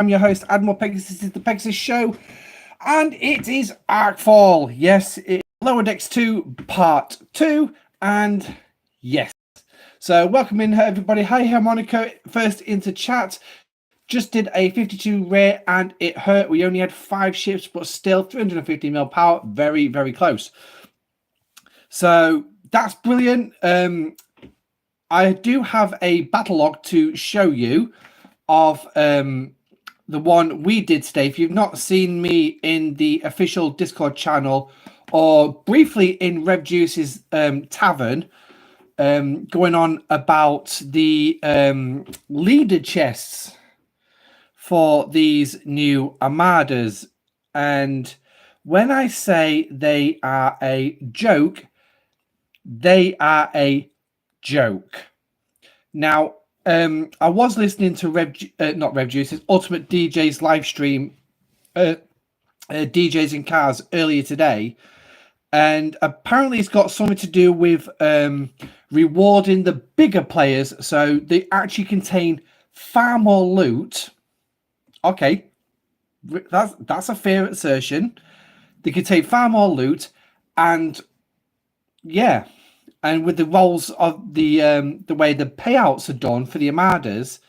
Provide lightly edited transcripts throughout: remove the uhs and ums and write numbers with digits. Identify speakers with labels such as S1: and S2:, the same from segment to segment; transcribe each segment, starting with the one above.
S1: I'm your host, Admiral Pegasus. This is the Pegasus Show, and it is Arcfall. Yes, it's Lower Decks 2 Part 2, and yes. So, welcome in, everybody. Hi, Harmonica. First into chat. Just did a 52 rare, and it hurt. We only had 5 ships, but still 350 mil power. Very, very close. So, that's brilliant. I do have a battle log to show you of the one we did today. If you've not seen me in the official Discord channel or briefly in Rev Juice's tavern, going on about the leader chests for these new armadas. And when I say they are a joke, they are a joke. Now, I was listening to not Rev Juice's Ultimate DJ's live stream, DJs in Cars earlier today, and apparently it's got something to do with rewarding the bigger players, so they actually contain far more loot. Okay, that's a fair assertion. They contain far more loot, and yeah. And with the roles of the way the payouts are done for the armadas,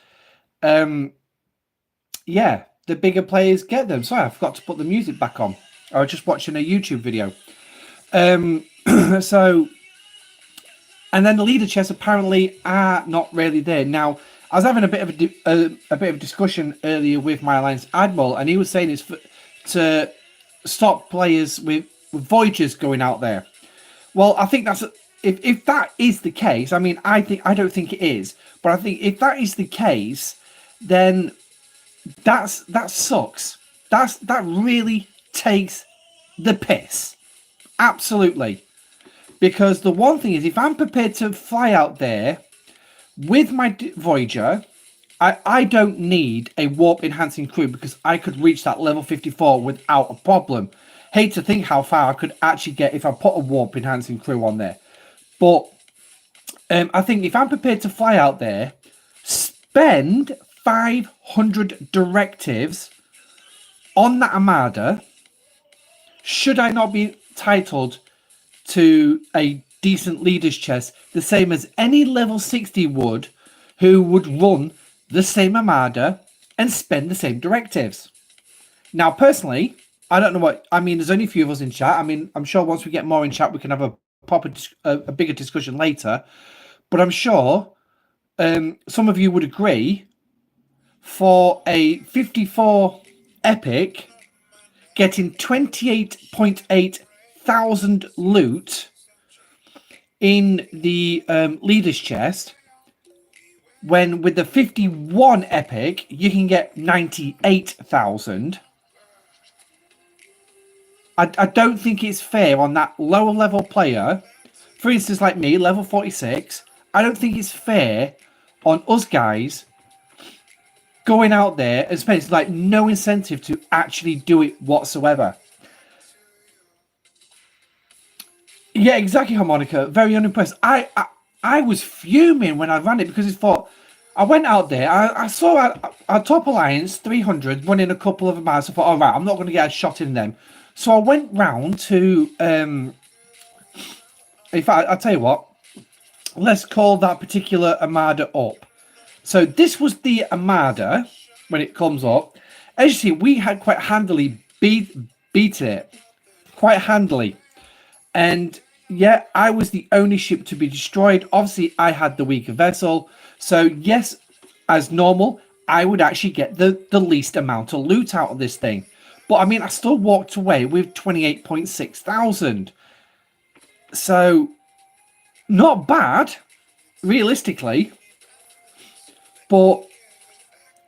S1: yeah, the bigger players get them. Sorry, I forgot to put the music back on. I was just watching a YouTube video. So, and then the leader chests apparently are not really there. Now, I was having a bit of a discussion earlier with my Alliance Admiral, and he was saying it's to stop players with Voyagers going out there. Well, I think that's if that is the case. I mean, I don't think it is, but I think if that is the case, then that sucks. That really takes the piss. Absolutely. Because the one thing is, if I'm prepared to fly out there with my Voyager, I don't need a warp enhancing crew because I could reach that level 54 without a problem. Hate to think how far I could actually get if I put a warp enhancing crew on there. But I think if I'm prepared to fly out there, spend 500 directives on that armada, should I not be entitled to a decent leader's chest, the same as any level 60 would, who would run the same armada and spend the same directives? Now, personally, I don't know what... I mean, there's only a few of us in chat. I mean, I'm sure once we get more in chat, we can have a bigger discussion later. But I'm sure some of you would agree, for a 54 epic, getting 28.8 thousand loot in the leader's chest, when with the 51 epic, you can get 98,000. I don't think it's fair on that lower level player, for instance, like me, level 46. I don't think it's fair on us guys going out there and spending like no incentive to actually do it whatsoever. Yeah, exactly, Harmonica. Very unimpressed. I was fuming when I ran it because I went out there. I saw our top alliance 300 running a couple of miles. I thought, all right, I'm not going to get a shot in them. So I went round to, in fact, I'll tell you what, let's call that particular armada up. So this was the armada when it comes up. As you see, we had quite handily beat it. Quite handily. And yeah, I was the only ship to be destroyed. Obviously, I had the weaker vessel. So yes, as normal, I would actually get the least amount of loot out of this thing. But I mean, I still walked away with 28.6 thousand. So, not bad, realistically. But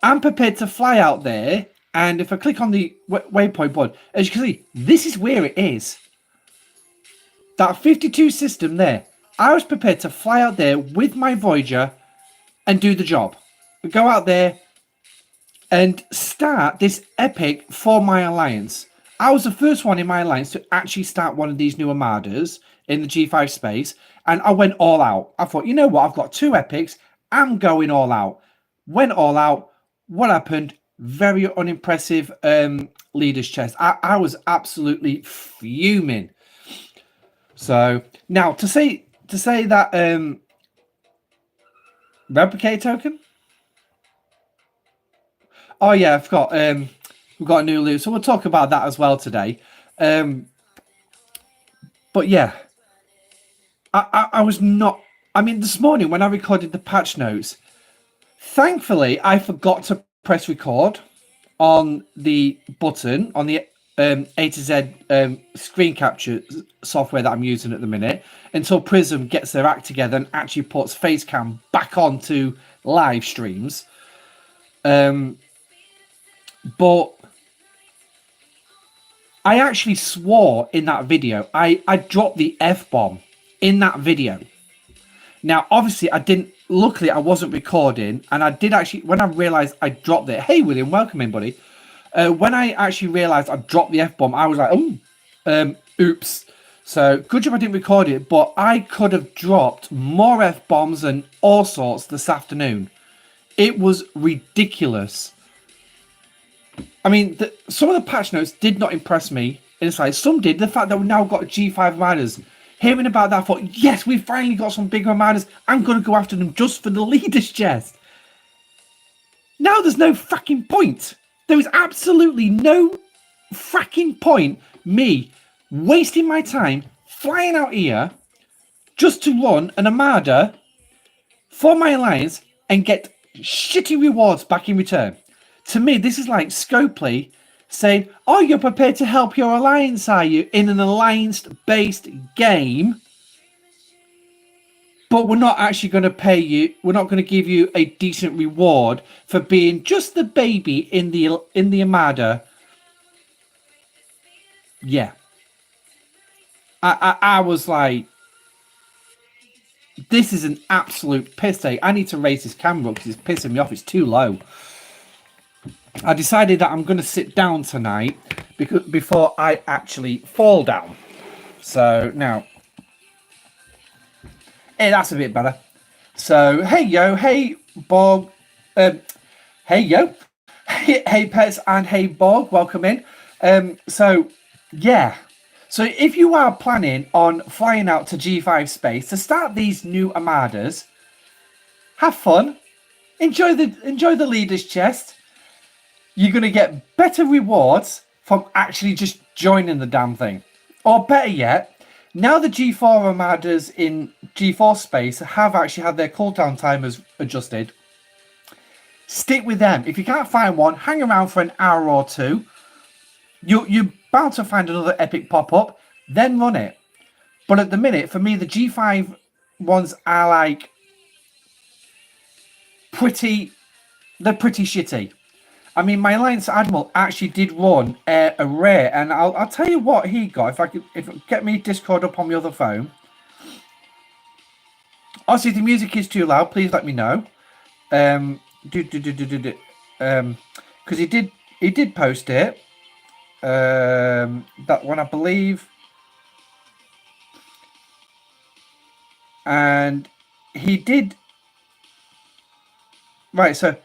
S1: I'm prepared to fly out there. And if I click on the waypoint board, as you can see, this is where it is. That 52 system there. I was prepared to fly out there with my Voyager and do the job. Go out there and start this epic for my alliance. I was the first one in my alliance to actually start one of these new armadas in the G5 space, and I went all out. I thought, you know what, I've got 2 epics, I'm going all out. Went all out. What happened? very unimpressive leader's chest. I was absolutely fuming. So now to say that replicate token. Oh yeah, I forgot. We've got a new loot, so we'll talk about that as well today. But yeah, I was not. I mean, this morning when I recorded the patch notes, thankfully I forgot to press record on the button on the A to Z screen capture software that I'm using at the minute until Prism gets their act together and actually puts Facecam back onto live streams. But I actually swore in that video. I dropped the F-bomb in that video. Now, obviously, I didn't. Luckily, I wasn't recording, and I did actually. When I realised I dropped it, hey William, welcome in, buddy. When I actually realised I dropped the F-bomb, I was like, oh, oops. So good job I didn't record it, but I could have dropped more F-bombs and all sorts this afternoon. It was ridiculous. I mean, some of the patch notes did not impress me inside. Some did. The fact that we've now got G5 miners. Hearing about that, I thought, yes, we finally got some bigger miners. I'm going to go after them just for the leader's chest. Now there's no fucking point. There is absolutely no fracking point me wasting my time flying out here just to run an armada for my alliance and get shitty rewards back in return. To me, this is like Scopely saying, oh, you're prepared to help your alliance, are you, in an alliance-based game, but we're not actually going to pay you, we're not going to give you a decent reward for being just the baby in the armada. Yeah. I was like, this is an absolute piss take. I need to raise this camera because it's pissing me off. It's too low. I decided that I'm going to sit down tonight before I actually fall down. So now, hey, that's a bit better. So hey yo, hey Bog, hey yo, hey Pets and hey Bog, welcome in. So yeah, so if you are planning on flying out to G5 space to start these new armadas, have fun, enjoy the leader's chest. You're going to get better rewards from actually just joining the damn thing. Or better yet, now the G4 armadas in G4 space have actually had their cooldown timers adjusted. Stick with them. If you can't find one, hang around for an hour or two. You're bound to find another epic pop-up, then run it. But at the minute, for me, the G5 ones are like they're pretty shitty. I mean, my Alliance Admiral actually did run a rare, and I'll tell you what he got. If get me Discord up on the other phone. Obviously, if the music is too loud, please let me know. Because he did post it. That one, I believe, and he did. Right, so.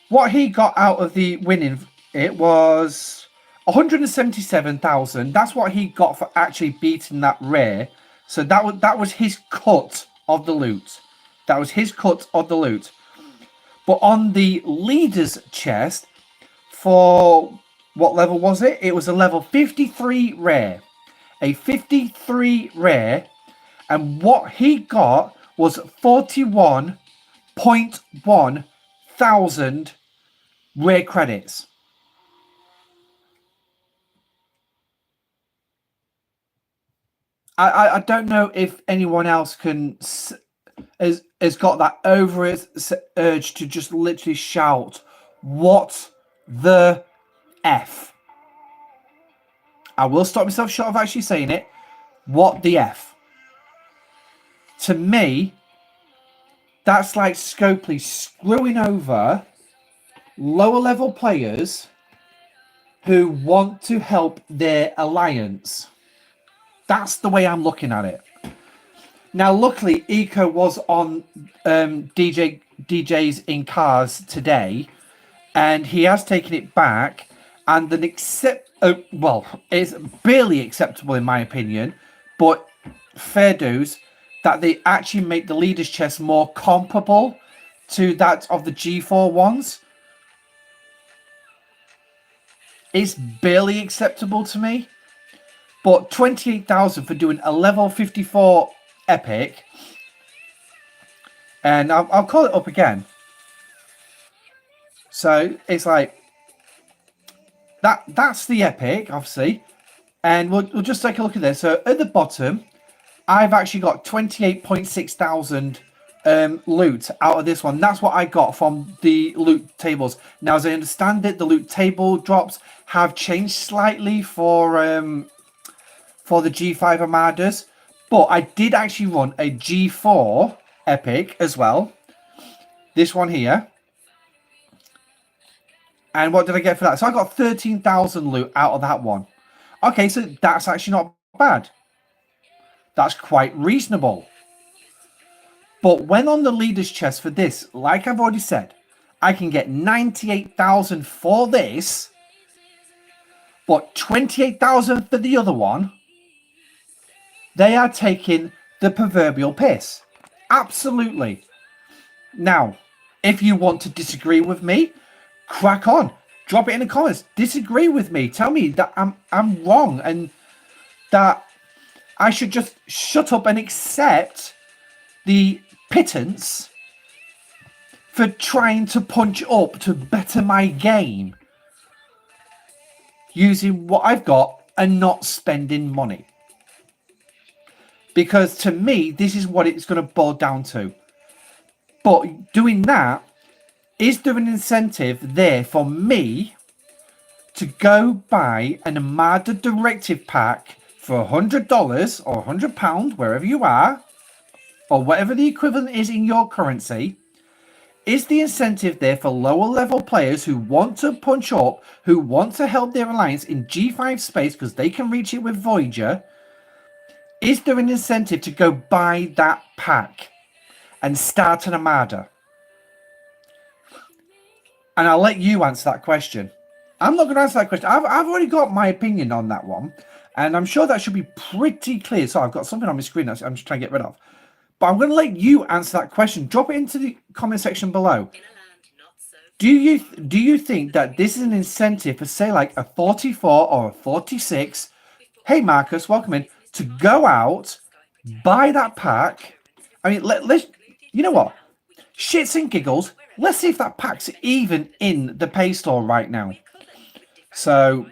S1: What he got out of the winning, it was 177,000. That's what he got for actually beating that rare. So that was his cut of the loot. That was his cut of the loot. But on the leader's chest, for what level was it? It was a level 53 rare. A 53 rare. And what he got was 41.1 thousand rare credits. I don't know if anyone else has got that over urge to just literally shout, "What the F?" I will stop myself short of actually saying it. What the F? To me, that's like Scopely screwing over lower level players who want to help their alliance. That's the way I'm looking at it. Now, luckily, Eco was on DJs in Cars today, and he has taken it back, and it's barely acceptable in my opinion, but fair dues that they actually make the leader's chest more comparable to that of the G4 ones. It's barely acceptable to me, but 28,000 for doing a level 54 epic, and I'll call it up again. So it's like that's the epic, obviously. And we'll just take a look at this. So at the bottom, I've actually got 28.6 thousand loot out of this one. That's what I got from the loot tables. Now, as I understand it, the loot table drops have changed slightly for the G5 Armadas. But I did actually run a G4 epic as well. This one here. And what did I get for that? So I got 13,000 loot out of that one. Okay, so that's actually not bad. That's quite reasonable. But when on the leader's chest for this, like I've already said, I can get 98,000 for this, but 28,000 for the other one. They are taking the proverbial piss. Absolutely. Now, if you want to disagree with me, crack on. Drop it in the comments. Disagree with me. Tell me that I'm wrong and that I should just shut up and accept the pittance for trying to punch up to better my game using what I've got and not spending money. Because to me, this is what it's going to boil down to. But doing that, is there an incentive there for me to go buy an Armada Directive Pack for $100 or £100, wherever you are, or whatever the equivalent is in your currency? Is the incentive there for lower level players who want to punch up, who want to help their alliance in G5 space because they can reach it with Voyager? Is there an incentive to go buy that pack and start an Armada? And I'll let you answer that question. I'm not going to answer that question. I've already got my opinion on that one. And I'm sure that should be pretty clear. So I've got something on my screen that I'm just trying to get rid of. But I'm going to let you answer that question. Drop it into the comment section below. Do you think that this is an incentive for, say, like a 44 or a 46? Hey, Marcus, welcome in. To go out, buy that pack. I mean, let's, you know what? Shits and giggles. Let's see if that pack's even in the pay store right now. So,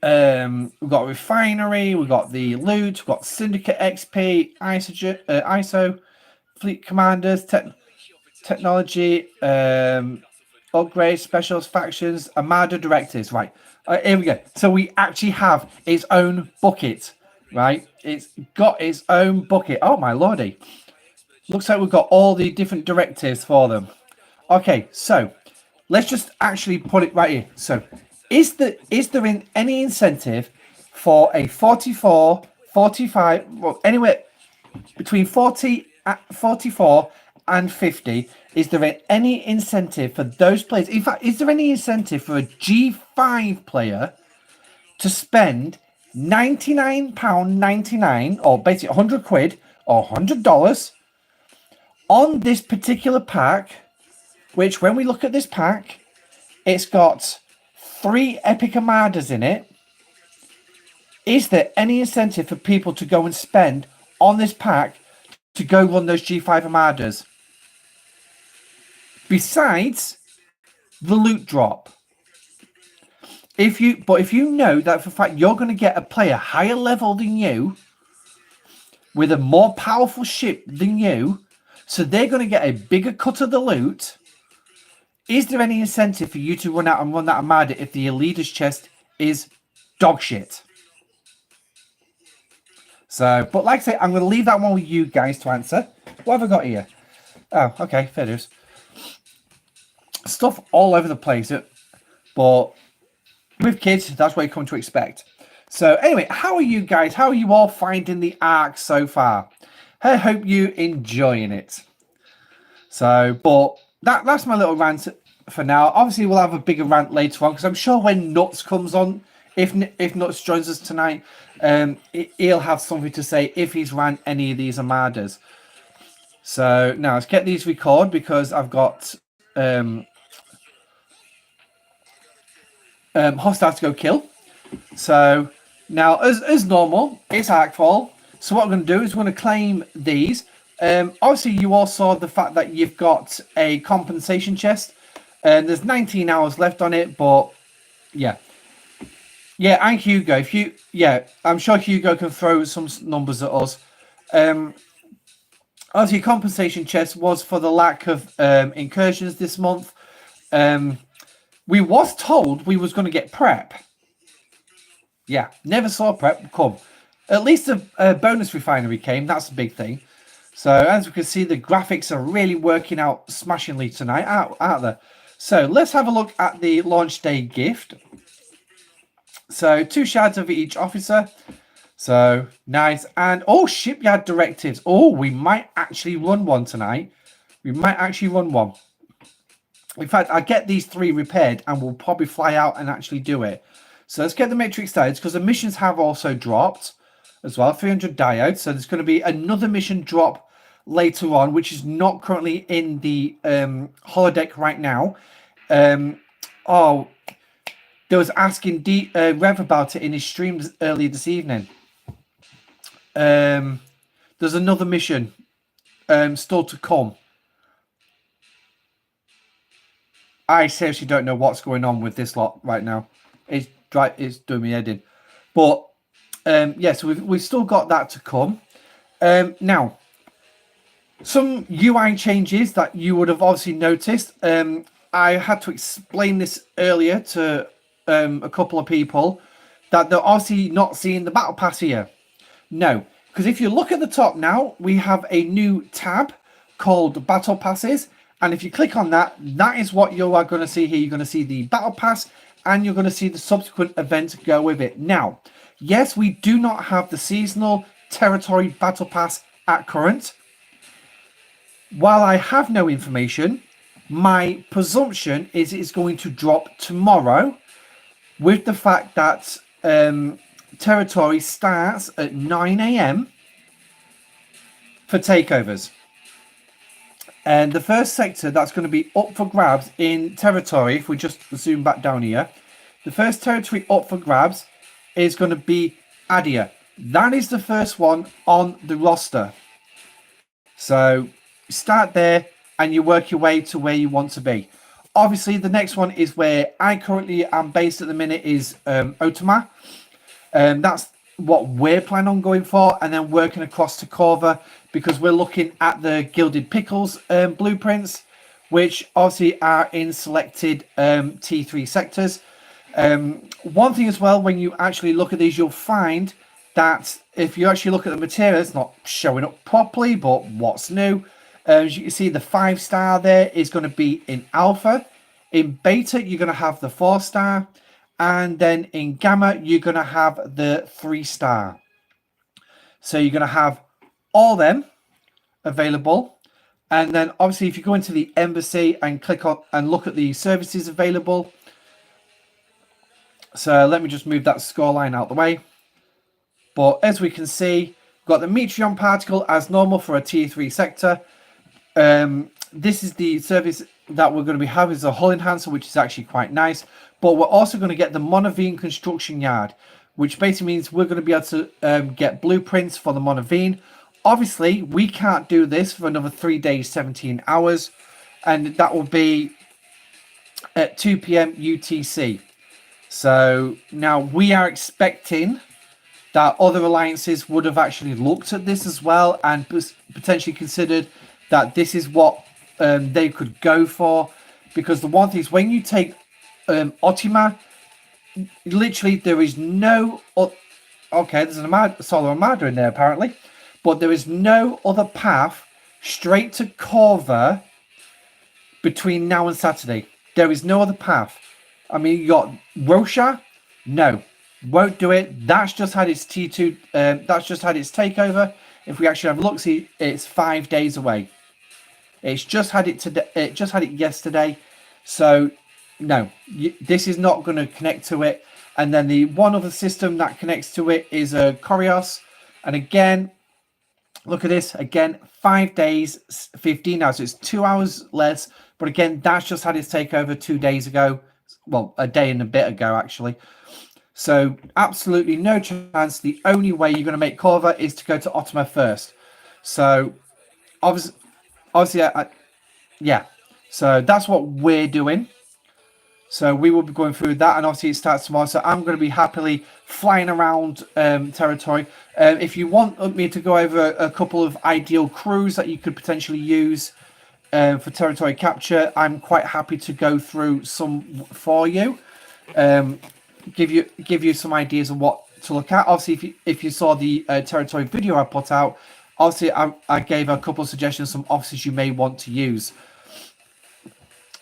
S1: we've got Refinery, we've got the Loot, we've got Syndicate XP, ISO, Fleet Commanders, Technology, Upgrades, Specials, Factions, Armada Directives. Right, here we go. So we actually have its own bucket, right? It's got its own bucket. Oh, my lordy. Looks like we've got all the different directives for them. Okay, so let's just actually put it right here. So is there any incentive for a 44, 45, well, anywhere between 44 and 50? Is there any incentive for those players? In fact, is there any incentive for a G5 player to spend £99.99 or basically 100 quid or $100 on this particular pack? Which, when we look at this pack, it's got 3 Epic Armadas in it. Is there any incentive for people to go and spend on this pack to go run those G5 Armadas? Besides the loot drop. If you know that for a fact you're going to get a player higher level than you, with a more powerful ship than you, so they're going to get a bigger cut of the loot. Is there any incentive for you to run out and run that Armada if the leader's chest is dog shit? So, but like I say, I'm going to leave that one with you guys to answer. What have I got here? Oh, okay, fair dues. Stuff all over the place. But with kids, that's what you come to expect. So anyway, how are you guys? How are you all finding the arc so far? I hope you're enjoying it. So, but that's my little rant for now. Obviously, we'll have a bigger rant later on because I'm sure when Nuts comes on, if Nuts joins us tonight, he'll have something to say if he's ran any of these armadas. So now let's get these record because I've got hostile to go kill. So now, as normal, it's Arcfall. So what we're going to do is we're going to claim these. Obviously, you all saw the fact that you've got a compensation chest. And there's 19 hours left on it, but yeah. Yeah, and Hugo. I'm sure Hugo can throw some numbers at us. Obviously, compensation chest was for the lack of incursions this month. We was told we was going to get prep. Yeah, never saw prep come. At least a bonus refinery came. That's the big thing. So as we can see, the graphics are really working out smashingly tonight, aren't they? So let's have a look at the launch day gift. So 2 shards of each officer. So nice. And shipyard directives. We might actually run one tonight. We might actually run one. In fact, I'll get these 3 repaired and we'll probably fly out and actually do it. So let's get the matrix started because the missions have also dropped as well. 300 diodes. So there's going to be another mission drop later on, which is not currently in the holodeck right now. There was asking Rev about it in his streams earlier this evening. There's another mission still to come. I seriously don't know what's going on with this lot right now. It's doing me head in. But so we've still got that to come. Now, some UI changes that you would have obviously noticed. I had to explain this earlier to a couple of people that they're obviously not seeing the battle pass here. No, because if you look at the top now, we have a new tab called Battle Passes. And if you click on that, that is what you are going to see here. You're going to see the Battle Pass and you're going to see the subsequent events go with it. Now, yes, we do not have the seasonal territory Battle Pass at current. While I have no information, my presumption is it's going to drop tomorrow with the fact that territory starts at 9 a.m. for takeovers. And the first sector that's going to be up for grabs in territory, if we just zoom back down here, the first territory up for grabs is going to be Adia. That is the first one on the roster. So start there and you work your way to where you want to be. Obviously, the next one is where I currently am based at the minute is Otama. That's what we're planning on going for, and then working across to Corva because we're looking at the Gilded Pickles blueprints, which obviously are in selected T3 sectors. One thing as well, when you actually look at these, you'll find that if you actually look at the material, it's not showing up properly, but what's new? As you can see, the 5-star there is going to be in alpha. In beta, you're going to have the 4-star. And then in gamma, you're going to have the 3-star. So you're going to have all them available. And then obviously, if you go into the embassy and click on and look at the services available. So let me just move that scoreline out the way. But as we can see, we've got the Metreon particle as normal for a tier 3 sector. This is the service that we're going to be having as a hull enhancer, which is actually quite nice. But we're also going to get the Monavine construction yard, which basically means we're going to be able to get blueprints for the Monavine. Obviously, we can't do this for another 3 days, 17 hours. And that will be at 2 p.m. UTC. So now we are expecting that other alliances would have actually looked at this as well and potentially considered that this is what they could go for. Because the one thing is, when you take Otima, literally there is no... Okay, there's a solar armada in there apparently. But there is no other path straight to Corva between now and Saturday. There is no other path. I mean, you got Rosha. No, won't do it. That's just had its T2. That's just had its takeover. If we actually have a look, see, it's 5 days away. It's just had it today. It just had it yesterday. So no, this is not going to connect to it. And then the one other system that connects to it is a Corios. And again, look at this. Again, 5 days, 15 hours. So it's 2 hours less. But again, that's just had its takeover 2 days ago. Well, a day and a bit ago, actually. So absolutely no chance. The only way you're going to make cover is to go to Ottoman first. So obviously, yeah. So that's what we're doing. So we will be going through that, and obviously it starts tomorrow. So I'm going to be happily flying around territory. If you want me to go over a couple of ideal crews that you could potentially use for territory capture, I'm quite happy to go through some for you. Give you some ideas of what to look at. Obviously, if you saw the territory video I put out, obviously I gave a couple of suggestions, some officers you may want to use.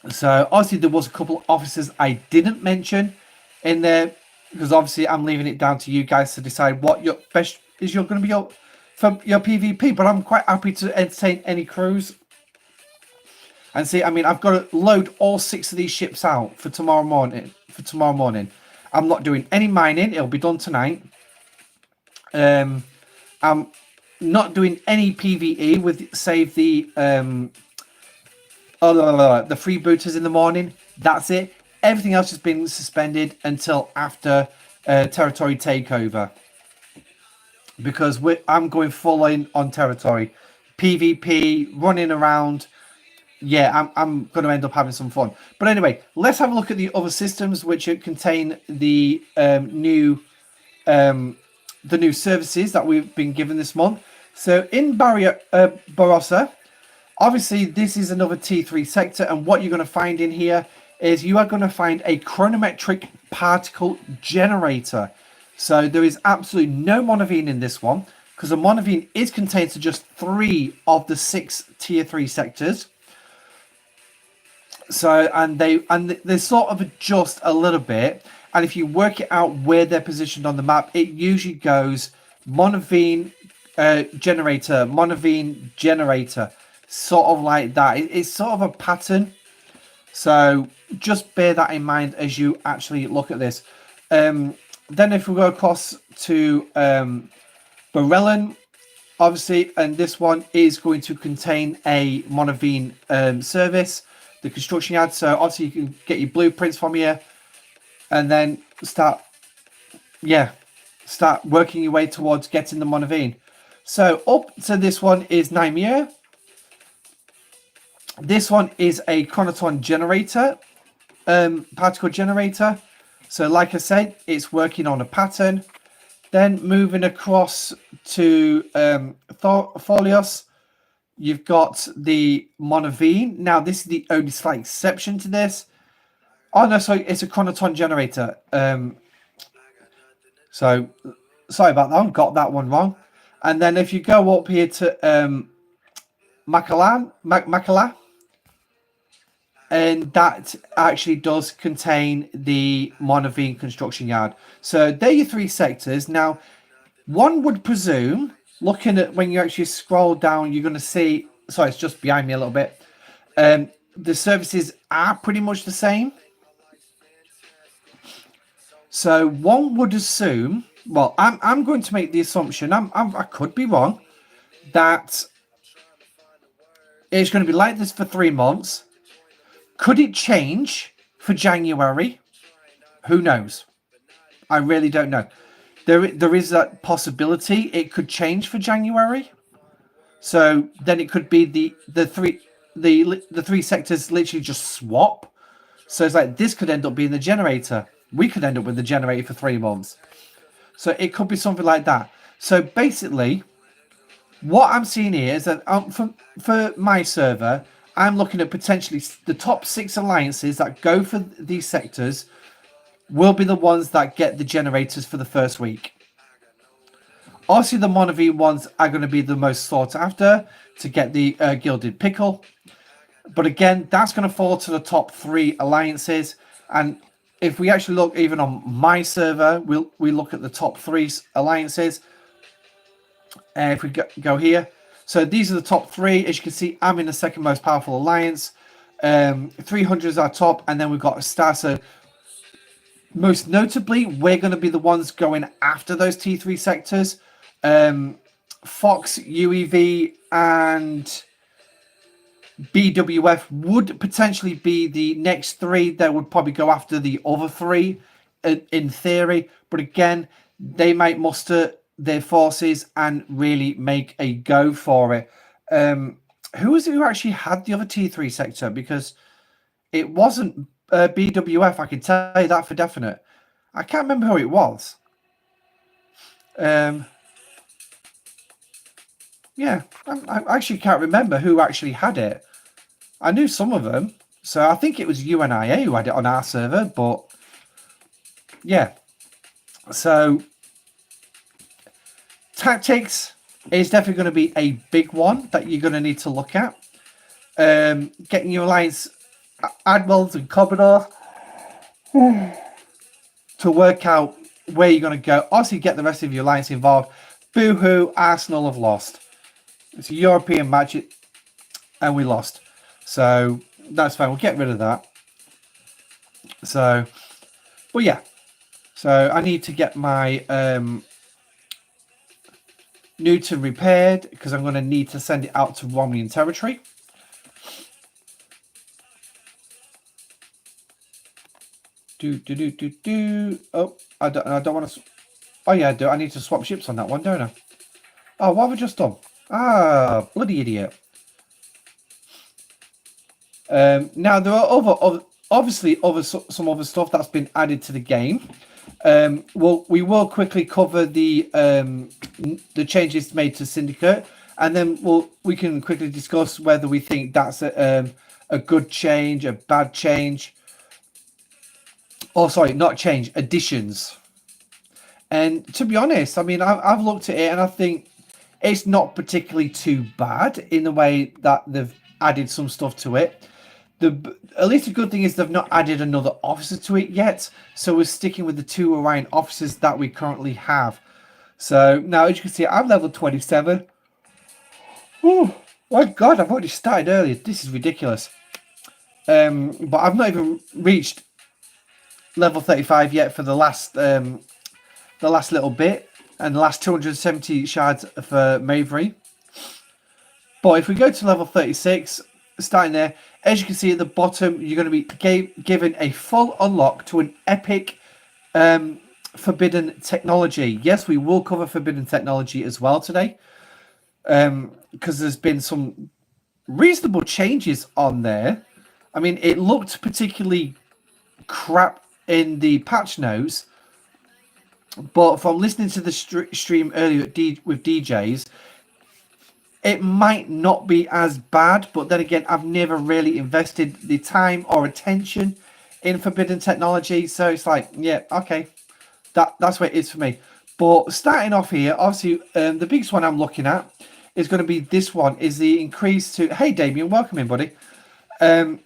S1: So obviously there was a couple of officers I didn't mention in there because obviously I'm leaving it down to you guys to decide what your best is. You're going to be for your PvP, but I'm quite happy to entertain any crews. And see, I mean, I've got to load all 6 of these ships out for tomorrow morning. I'm not doing any mining; it'll be done tonight. I'm not doing any PvE with save the the freebooters in the morning. That's it. Everything else has been suspended until after territory takeover, because I'm going full in on territory, PvP, running around. Yeah, I'm going to end up having some fun. But anyway, let's have a look at the other systems which contain the new services that we've been given this month. So in Barossa, obviously this is another T3 sector, and what you're going to find in here is you are going to find a chronometric particle generator. So there is absolutely no monavine in this one, because the monavine is contained to just 3 of the 6 tier 3 sectors. So and they sort of adjust a little bit, and if you work it out where they're positioned on the map, it usually goes monavine generator, sort of like that. It's sort of a pattern. So just bear that in mind as you actually look at this. Then if we go across to Borellan, obviously, and this one is going to contain a monavine service, the construction yard. So obviously you can get your blueprints from here and then start working your way towards getting the monavine. So up to this one is Nymir. This one is a chronoton generator, particle generator. So like I said, it's working on a pattern. Then moving across to Tholios, you've got the monavine. Now this is the only slight exception to this. Oh no, sorry, it's a chronoton generator. So sorry about that, I got that one wrong. And then if you go up here to Makala, and that actually does contain the monavine construction yard. So there are your 3 sectors. Now, one would presume, looking at when you actually scroll down, you're going to see, sorry, it's just behind me a little bit. The services are pretty much the same. So one would assume, well, I'm going to make the assumption, I could be wrong, that it's going to be like this for 3 months. Could it change for January? Who knows? I really don't know. There is that possibility it could change for January. So then it could be the 3 sectors literally just swap. So it's like this could end up being the generator. We could end up with the generator for 3 months. So it could be something like that. So basically, what I'm seeing here is that for my server, I'm looking at potentially the top 6 alliances that go for these sectors will be the ones that get the generators for the first week. Obviously, the monavine ones are going to be the most sought after to get the gilded pickle. But again, that's going to fall to the top 3 alliances. And if we actually look even on my server, we look at the top 3 alliances. If we go here. So these are the top 3. As you can see, I'm in the second most powerful alliance. 300 is our top, and then we've got a star. So most notably, we're going to be the ones going after those T3 sectors. Fox, UEV, and BWF would potentially be the next three that would probably go after the other three in theory. But again, they might muster their forces and really make a go for it. Who was it who actually had the other T3 sector? Because it wasn't BWF, I can tell you that for definite. I can't remember who it was. Yeah, I actually can't remember who actually had it. I knew some of them. So I think it was UNIA who had it on our server, but yeah. So tactics is definitely going to be a big one that you're going to need to look at. Getting your alliance admirals and commodore to work out where you're going to go. Obviously, get the rest of your alliance involved. Boo-hoo, Arsenal have lost. It's a European match, and we lost. So that's fine. We'll get rid of that. So, but yeah. So I need to get my Newton repaired because I'm going to need to send it out to Romanian territory. Oh, I don't want to. Oh yeah, I do. I need to swap ships on that one, don't I? Oh, what have I just done? Ah, bloody idiot. Now there are obviously some other stuff that's been added to the game. We will quickly cover the changes made to Syndicate, and then we can quickly discuss whether we think that's a good change, a bad change. Oh, sorry, not change, additions. And to be honest, I mean, I've looked at it and I think it's not particularly too bad in the way that they've added some stuff to it. At least the good thing is they've not added another officer to it yet. So we're sticking with the 2 Orion officers that we currently have. So now, as you can see, I'm level 27. Oh, my God, I've already started earlier. This is ridiculous. But I've not even reached level 35 yet for the last little bit, and the last 270 shards for Mavery. But if we go to level 36, starting there, as you can see at the bottom, you're going to be given a full unlock to an epic forbidden technology. Yes, we will cover forbidden technology as well today, because there's been some reasonable changes on there. I mean, it looked particularly crap in the patch notes, but from listening to the stream earlier with DJs, it might not be as bad. But then again, I've never really invested the time or attention in forbidden technology, so it's like, yeah, okay, that's what it is for me. But starting off here, obviously, the biggest one I'm looking at is going to be this one, is the increase to... Hey, Damien, welcome in, buddy.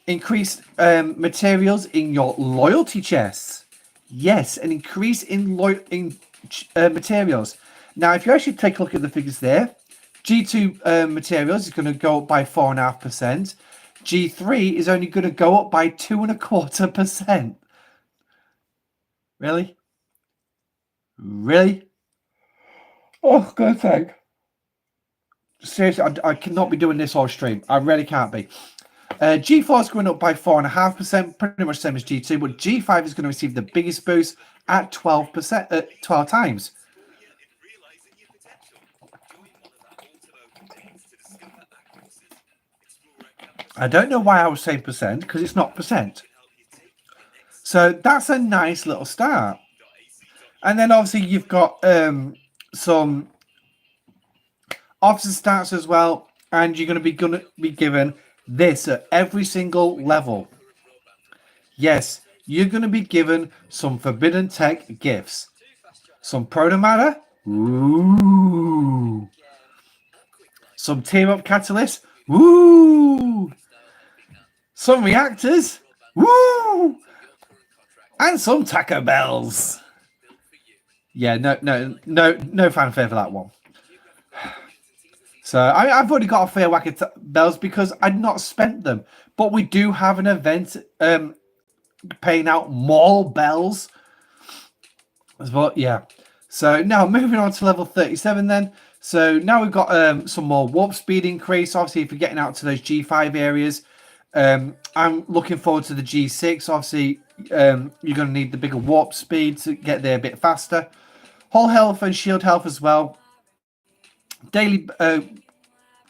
S1: Increased materials in your loyalty chests. Yes, an increase in materials. Now, if you actually take a look at the figures there, G2 materials is going to go up by 4.5%. G3 is only going to go up by 2.25%. Really? Really? Oh, God's sake. Seriously, I cannot be doing this all stream. I really can't be. G4 is going up by 4.5%, pretty much same as G2, but G5 is going to receive the biggest boost at 12%, 12 times. I don't know why I was saying percent, because it's not percent. So that's a nice little start. And then obviously you've got some officer stats as well, and you're going to be given this at every single level. Yes, you're going to be given some forbidden tech gifts. Some protomatter. Ooh. Some team up catalysts. Woo! Some reactors. Woo! And some Taco Bells. Yeah, no fanfare for that one. So I've already got a fair whack of bells because I'd not spent them. But we do have an event paying out more bells. But yeah. So now moving on to level 37 then. So now we've got some more warp speed increase. Obviously, if you're getting out to those G5 areas, I'm looking forward to the G6. Obviously, you're going to need the bigger warp speed to get there a bit faster. Whole health and shield health as well. Daily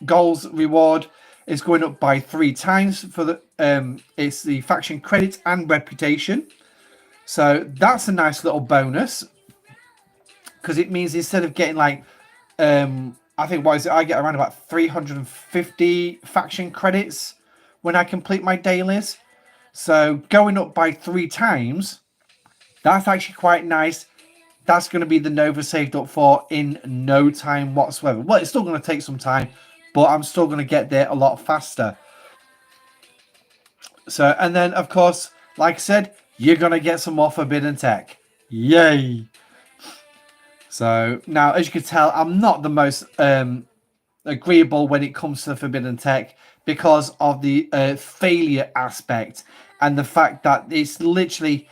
S1: goals reward is going up by 3 times for the it's the faction credits and reputation. So that's a nice little bonus because it means instead of getting like I think what is it? I get around about 350 faction credits when I complete my dailies. So going up by 3 times, that's actually quite nice. That's going to be the Nova saved up for in no time whatsoever. Well, it's still going to take some time, but I'm still going to get there a lot faster. So, and then, of course, like I said, you're going to get some more Forbidden Tech. Yay! So, now, as you can tell, I'm not the most agreeable when it comes to Forbidden Tech because of the failure aspect and the fact that it's literally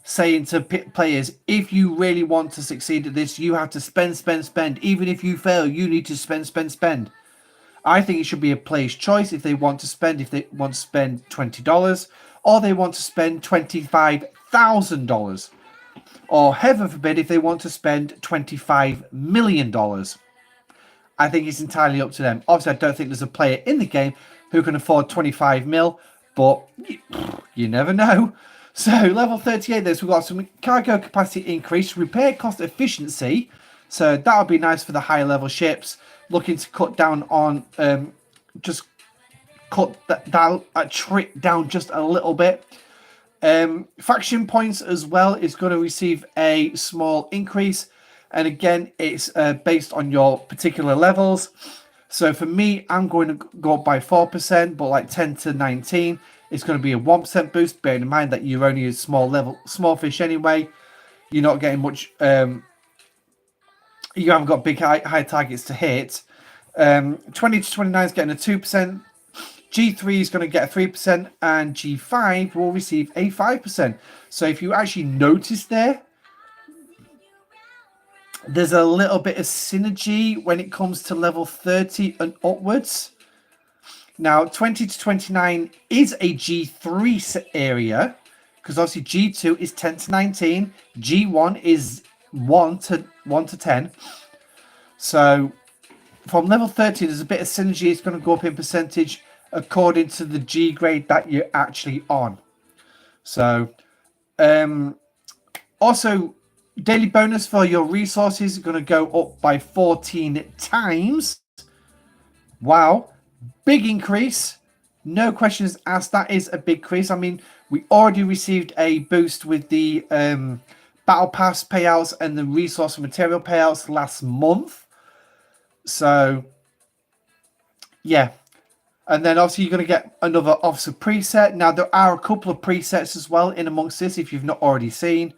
S1: saying to players, if you really want to succeed at this, you have to spend. Even if you fail, you need to spend. I think it should be a player's choice if they want to spend $20 or they want to spend $25,000 or heaven forbid if they want to spend $25 million. I think it's entirely up to them. Obviously, I don't think there's a player in the game who can afford 25 mil, but you never know. So, level 38, we've got some cargo capacity increase, repair cost efficiency. So, that would be nice for the higher level ships. Looking to cut down on, just cut that trick down just a little bit. Faction points as well is going to receive a small increase. And again, it's based on your particular levels. So for me, I'm going to go up by 4%, but like 10 to 19, it's going to be a 1% boost. Bearing in mind that you're only a small fish anyway. You're not getting much. You haven't got big high targets to hit. 20 to 29 is getting a 2%. G3 is going to get a 3%, and G5 will receive a 5%. So if you actually notice there's a little bit of synergy when it comes to level 30 and upwards. Now, 20 to 29 is a G3 area, because obviously G2 is 10 to 19, G1 is 1 to 10. So from level 30, there's a bit of synergy. It's going to go up in percentage according to the G grade that you're actually on. So, also, daily bonus for your resources is going to go up by 14 times. Wow. Big increase. No questions asked. That is a big increase. I mean, we already received a boost with the battle pass payouts and the resource and material payouts last month. So, yeah. And then obviously you're going to get another officer preset. Now, there are a couple of presets as well in amongst this if you've not already seen.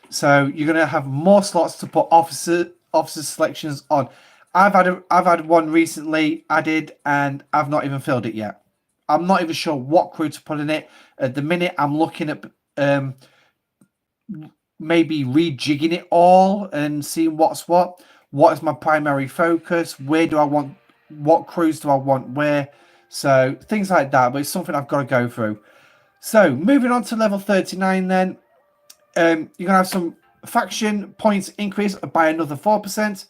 S1: So you're going to have more slots to put officer selections on. I've had one recently added and I've not even filled it yet. I'm not even sure what crew to put in it. At the minute, I'm looking at maybe rejigging it all and seeing what's what. What is my primary focus? Where do I want? What crews do I want where? So things like that. But it's something I've got to go through. So moving on to level 39 then. You're going to have some faction points increase by another 4%.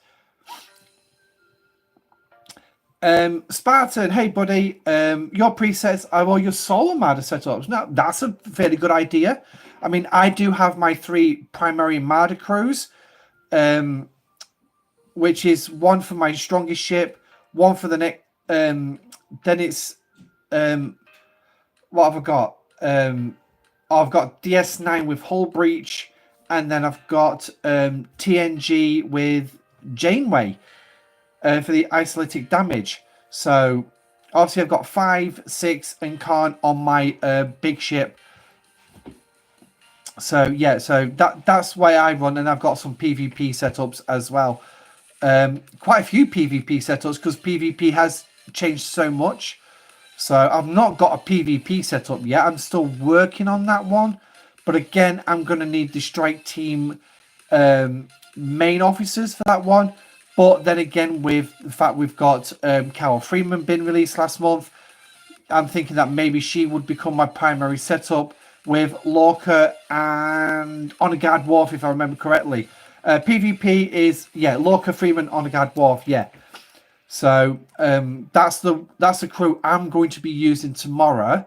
S1: Spartan, hey buddy, your presets are all your solo Marder setups. Now, that's a fairly good idea. I mean, I do have my 3 primary Marder crews, which is one for my strongest ship, one for the next, then it's, what have I got? I've got DS9 with Hull Breach, and then I've got TNG with Janeway for the isolated damage. So obviously I've got 5, 6, and Khan on my big ship. So yeah, so that's why I run, and I've got some PvP setups as well. quite a few PvP setups because PvP has changed so much. So I've not got a PvP setup yet. I'm still working on that one. But again, I'm going to need the strike team main officers for that one. But then again, with the fact we've got Carol Freeman been released last month, I'm thinking that maybe she would become my primary setup with Lorca and Honor Guard Worf, if I remember correctly. PvP is, yeah, Lorca, Freeman, Honor Guard Worf, yeah. So that's the crew I'm going to be using tomorrow.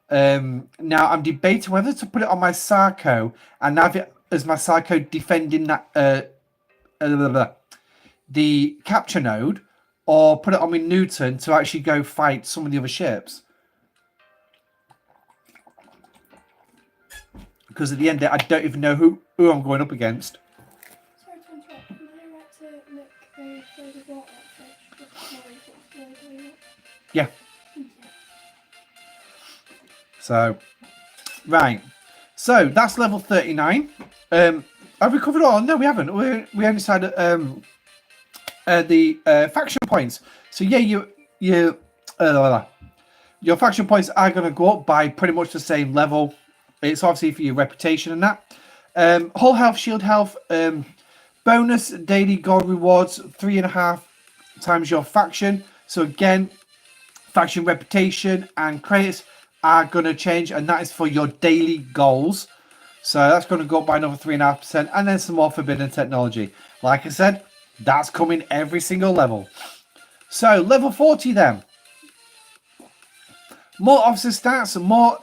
S1: Now I'm debating whether to put it on my Sarko and have it as my Sarko defending that the capture node, or put it on my Newton to actually go fight some of the other ships. Because at the end, I don't even know who I'm going up against.
S2: Sorry to interrupt. Am I right to look through the water?
S1: Yeah. So, right. So that's level 39. Have we covered all? No, we haven't. We only decided the faction points. So yeah, your faction points are going to go up by pretty much the same level. It's obviously for your reputation and that. Whole health, shield health, bonus daily gold rewards, 3.5 times your faction. So again, faction reputation and credits are going to change, and that is for your daily goals. So that's going to go up by another 3.5%, and then some more forbidden technology. Like I said, that's coming every single level. So level 40 then. More officer stats, more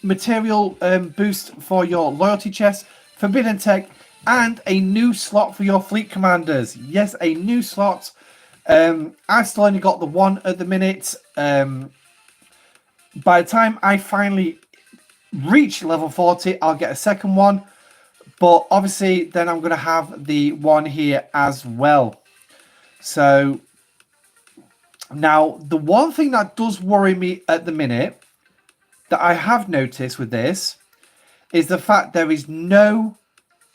S1: material boost for your loyalty chest, forbidden tech, and a new slot for your fleet commanders. Yes, a new slot. I've still only got the one at the minute. By the time I finally reach level 40, I'll get a second one. But obviously, then I'm going to have the one here as well. So now, the one thing that does worry me at the minute that I have noticed with this is the fact there is no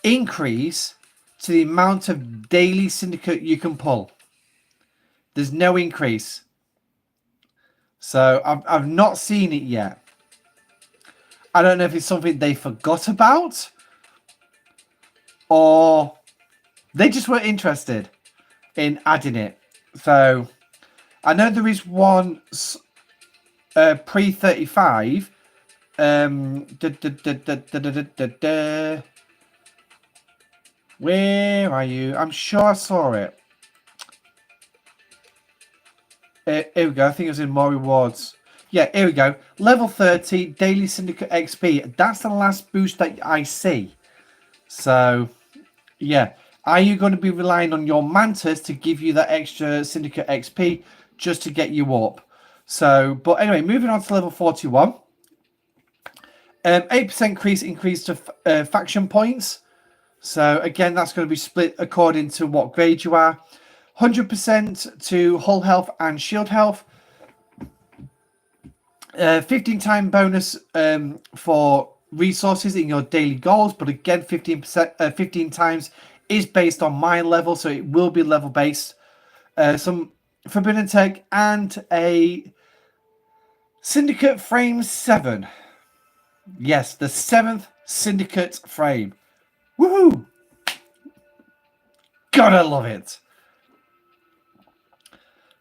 S1: increase to the amount of daily syndicate you can pull. There's no increase. So I've not seen it yet. I don't know if it's something they forgot about or they just weren't interested in adding it. So I know there is one pre-35. Where are you? I'm sure I saw it. Here we go. I think it was in more rewards. Yeah, here we go. Level 30, Daily Syndicate XP. That's the last boost that I see. So, yeah. Are you going to be relying on your Mantis to give you that extra Syndicate XP just to get you up? So, but anyway, moving on to level 41. 8% increase to faction points. So, again, that's going to be split according to what grade you are. 100% to hull health and shield health. 15-time bonus for resources in your daily goals, but again, 15 times is based on my level, so it will be level based. Some forbidden tech and a syndicate frame 7. Yes, the 7th syndicate frame. Woohoo! Gotta love it.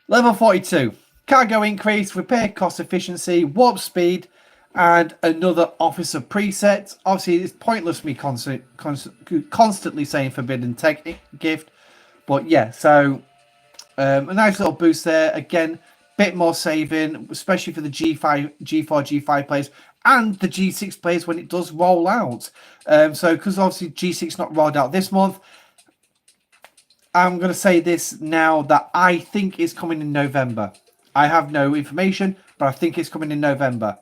S1: Level 42. Cargo increase, repair cost efficiency, warp speed, and another officer preset. Obviously, it's pointless me constantly saying forbidden tech gift. But yeah, so a nice little boost there. Again, bit more saving, especially for the G4, G5 players and the G6 players when it does roll out. So because obviously G6 not rolled out this month, I'm going to say this now that I think it's coming in November. I have no information, but I think it's coming in November.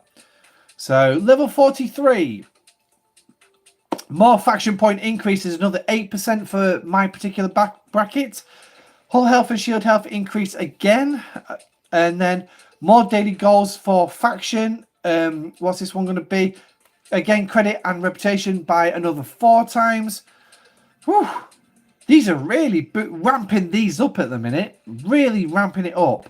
S1: So, level 43. More faction point increases, another 8% for my particular bracket. Hull health and shield health increase again. And then more daily goals for faction. What's this one going to be? Again, credit and reputation by another 4 times. Whew. These are really ramping these up at the minute. Really ramping it up.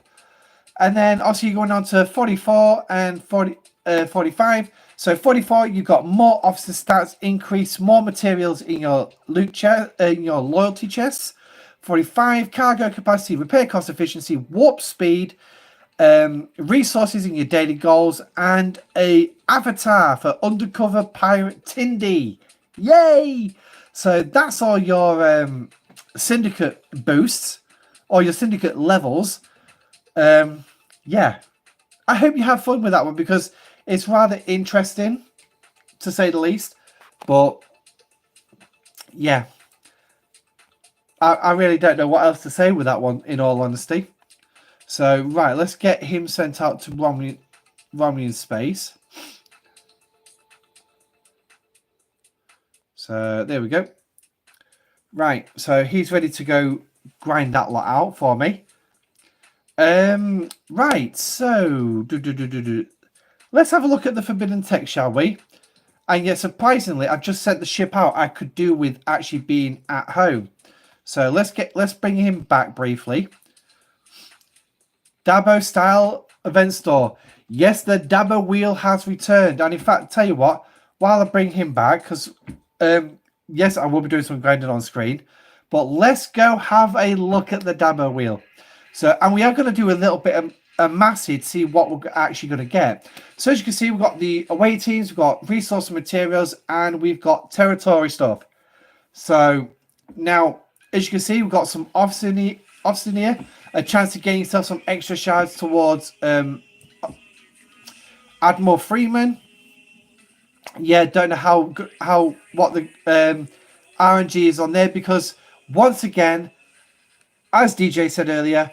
S1: And then obviously you're going on to 44 and 45. So 44, you've got more officer stats increase, more materials in your loot chest, in your loyalty chests. 45, cargo capacity, repair cost efficiency, warp speed, resources in your daily goals, and a avatar for undercover pirate Tindy. Yay! So that's all your syndicate boosts or your syndicate levels. Yeah, I hope you have fun with that one because it's rather interesting, to say the least. But yeah, I really don't know what else to say with that one, in all honesty. So right, let's get him sent out to Romney in space. So there we go. Right, so he's ready to go grind that lot out for me. Right, so let's have a look at the forbidden tech, shall we? And yet, surprisingly, I've just sent the ship out. I could do with actually being at home. So let's bring him back briefly. Dabo style event store. Yes, the Dabo wheel has returned. And in fact, tell you what, while I bring him back, because yes, I will be doing some grinding on screen, but let's go have a look at the Dabo wheel. So, and we are going to do a little bit of a massy to see what we're actually going to get. So as you can see, we've got the away teams, we've got resource and materials, and we've got territory stuff. So now, as you can see, we've got some officers in here, a chance to gain yourself some extra shards towards Admiral Freeman. Yeah, don't know what the RNG is on there, because once again, as DJ said earlier,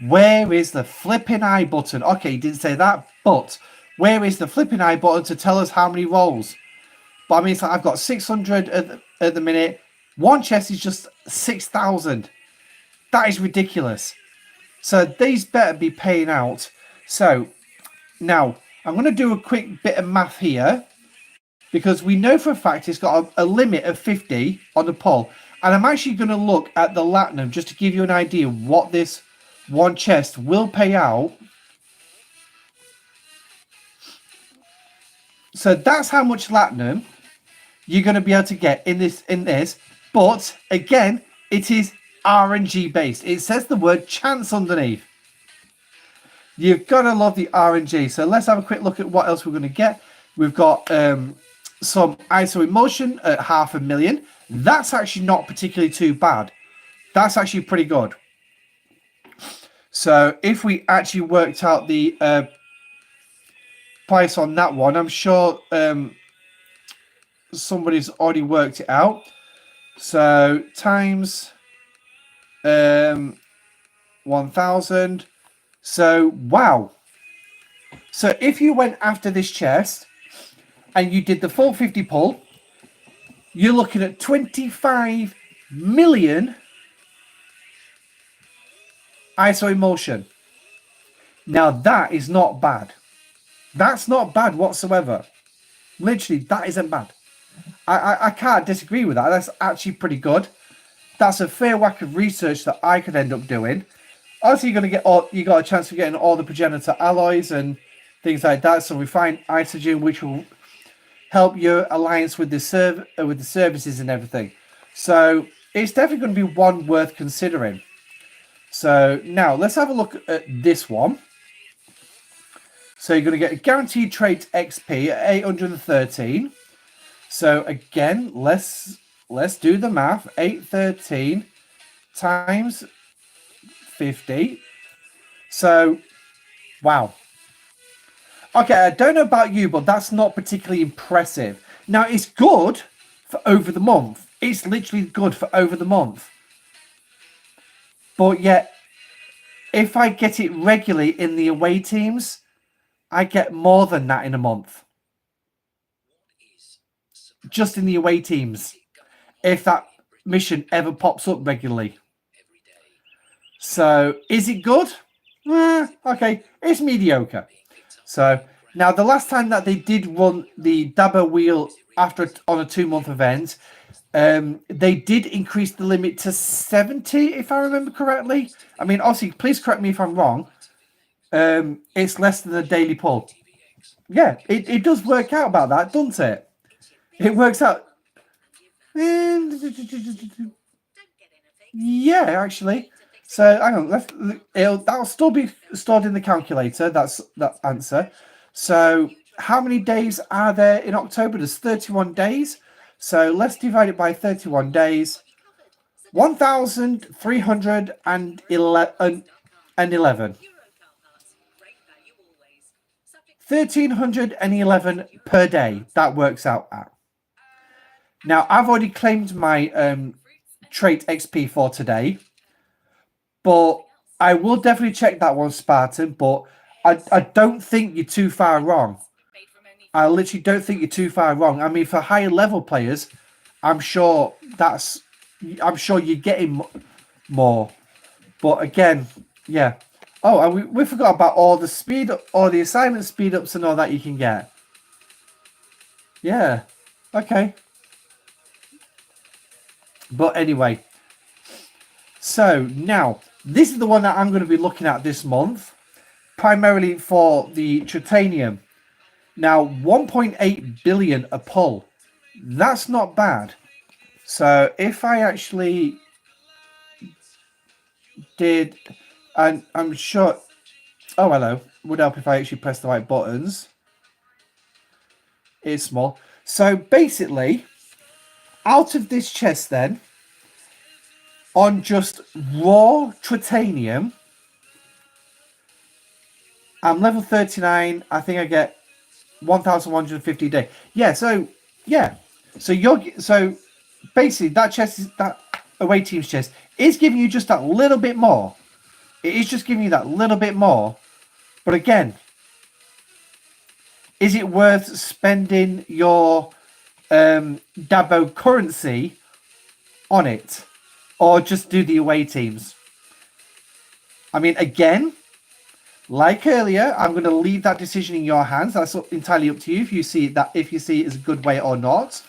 S1: where is the flipping I button? Okay, he didn't say that, but where is the flipping I button to tell us how many rolls? But I mean, it's like I've got 600 at the minute. One chest is just 6,000. That is ridiculous. So these better be paying out. So now I'm going to do a quick bit of math here, because we know for a fact it's got a limit of 50 on the poll. And I'm actually going to look at the Latinum just to give you an idea of what this one chest will pay out. So that's how much Latinum you're going to be able to get in this. But again, it is RNG based. It says the word chance underneath. You've got to love the RNG. So let's have a quick look at what else we're going to get. We've got some ISO emotion at 500,000. That's actually not particularly too bad. That's actually pretty good. So if we actually worked out the price on that one, I'm sure somebody's already worked it out. So times 1,000. So wow. So if you went after this chest and you did the full 50 pull, you're looking at 25 million ISO emotion. Now that is not bad. That's not bad whatsoever. Literally, that isn't bad. I can't disagree with that. That's actually pretty good. That's a fair whack of research that I could end up doing. Obviously, you're going to get you got a chance of getting all the progenitor alloys and things like that. So refined isogen, which will help your alliance with the services and everything. So it's definitely going to be one worth considering. So now let's have a look at this one. So you're going to get a guaranteed trait XP at 813. So again, let's do the math. 813 times 50. So wow. Okay, I don't know about you, but that's not particularly impressive. Now it's good for over the month. It's literally good for over the month. But yet, if I get it regularly in the away teams, I get more than that in a month. Just in the away teams. If that mission ever pops up regularly. So, is it good? Okay, it's mediocre. So, now the last time that they did run the Dabo wheel on a 2-month event, They did increase the limit to 70, if I remember correctly. I mean, obviously, please correct me if I'm wrong. It's less than a daily pull. Yeah, it does work out about that, doesn't it? It works out. Yeah, actually. So hang on, that'll still be stored in the calculator. That's that answer. So how many days are there in October? There's 31 days. So let's divide it by 31 days. 1,311. 1,311 per day. That works out at. Now I've already claimed my trait XP for today, but I will definitely check that one, Spartan. But I don't think you're too far wrong. I literally don't think you're too far wrong. I mean, for higher level players, I'm sure you're getting more. But again, yeah. Oh, and we forgot about all the speed up, all the assignment speed ups and all that you can get. Yeah. Okay. But anyway, so now this is the one that I'm going to be looking at this month, primarily for the Tritanium. Now, 1.8 billion a pull. That's not bad. So if I actually did, and I'm sure, oh hello, would help if I actually press the right buttons. It's small. So basically, out of this chest then, on just raw Tritanium, I'm level 39. I think I get 1,150 a day. Yeah, so basically that chest is that away team's chest is giving you just that little bit more. It is just giving you that little bit more. But again, is it worth spending your Dabo currency on it? Or just do the away teams? I mean, again, like earlier, I'm going to leave that decision in your hands. That's entirely up to you if you see it as a good way or not.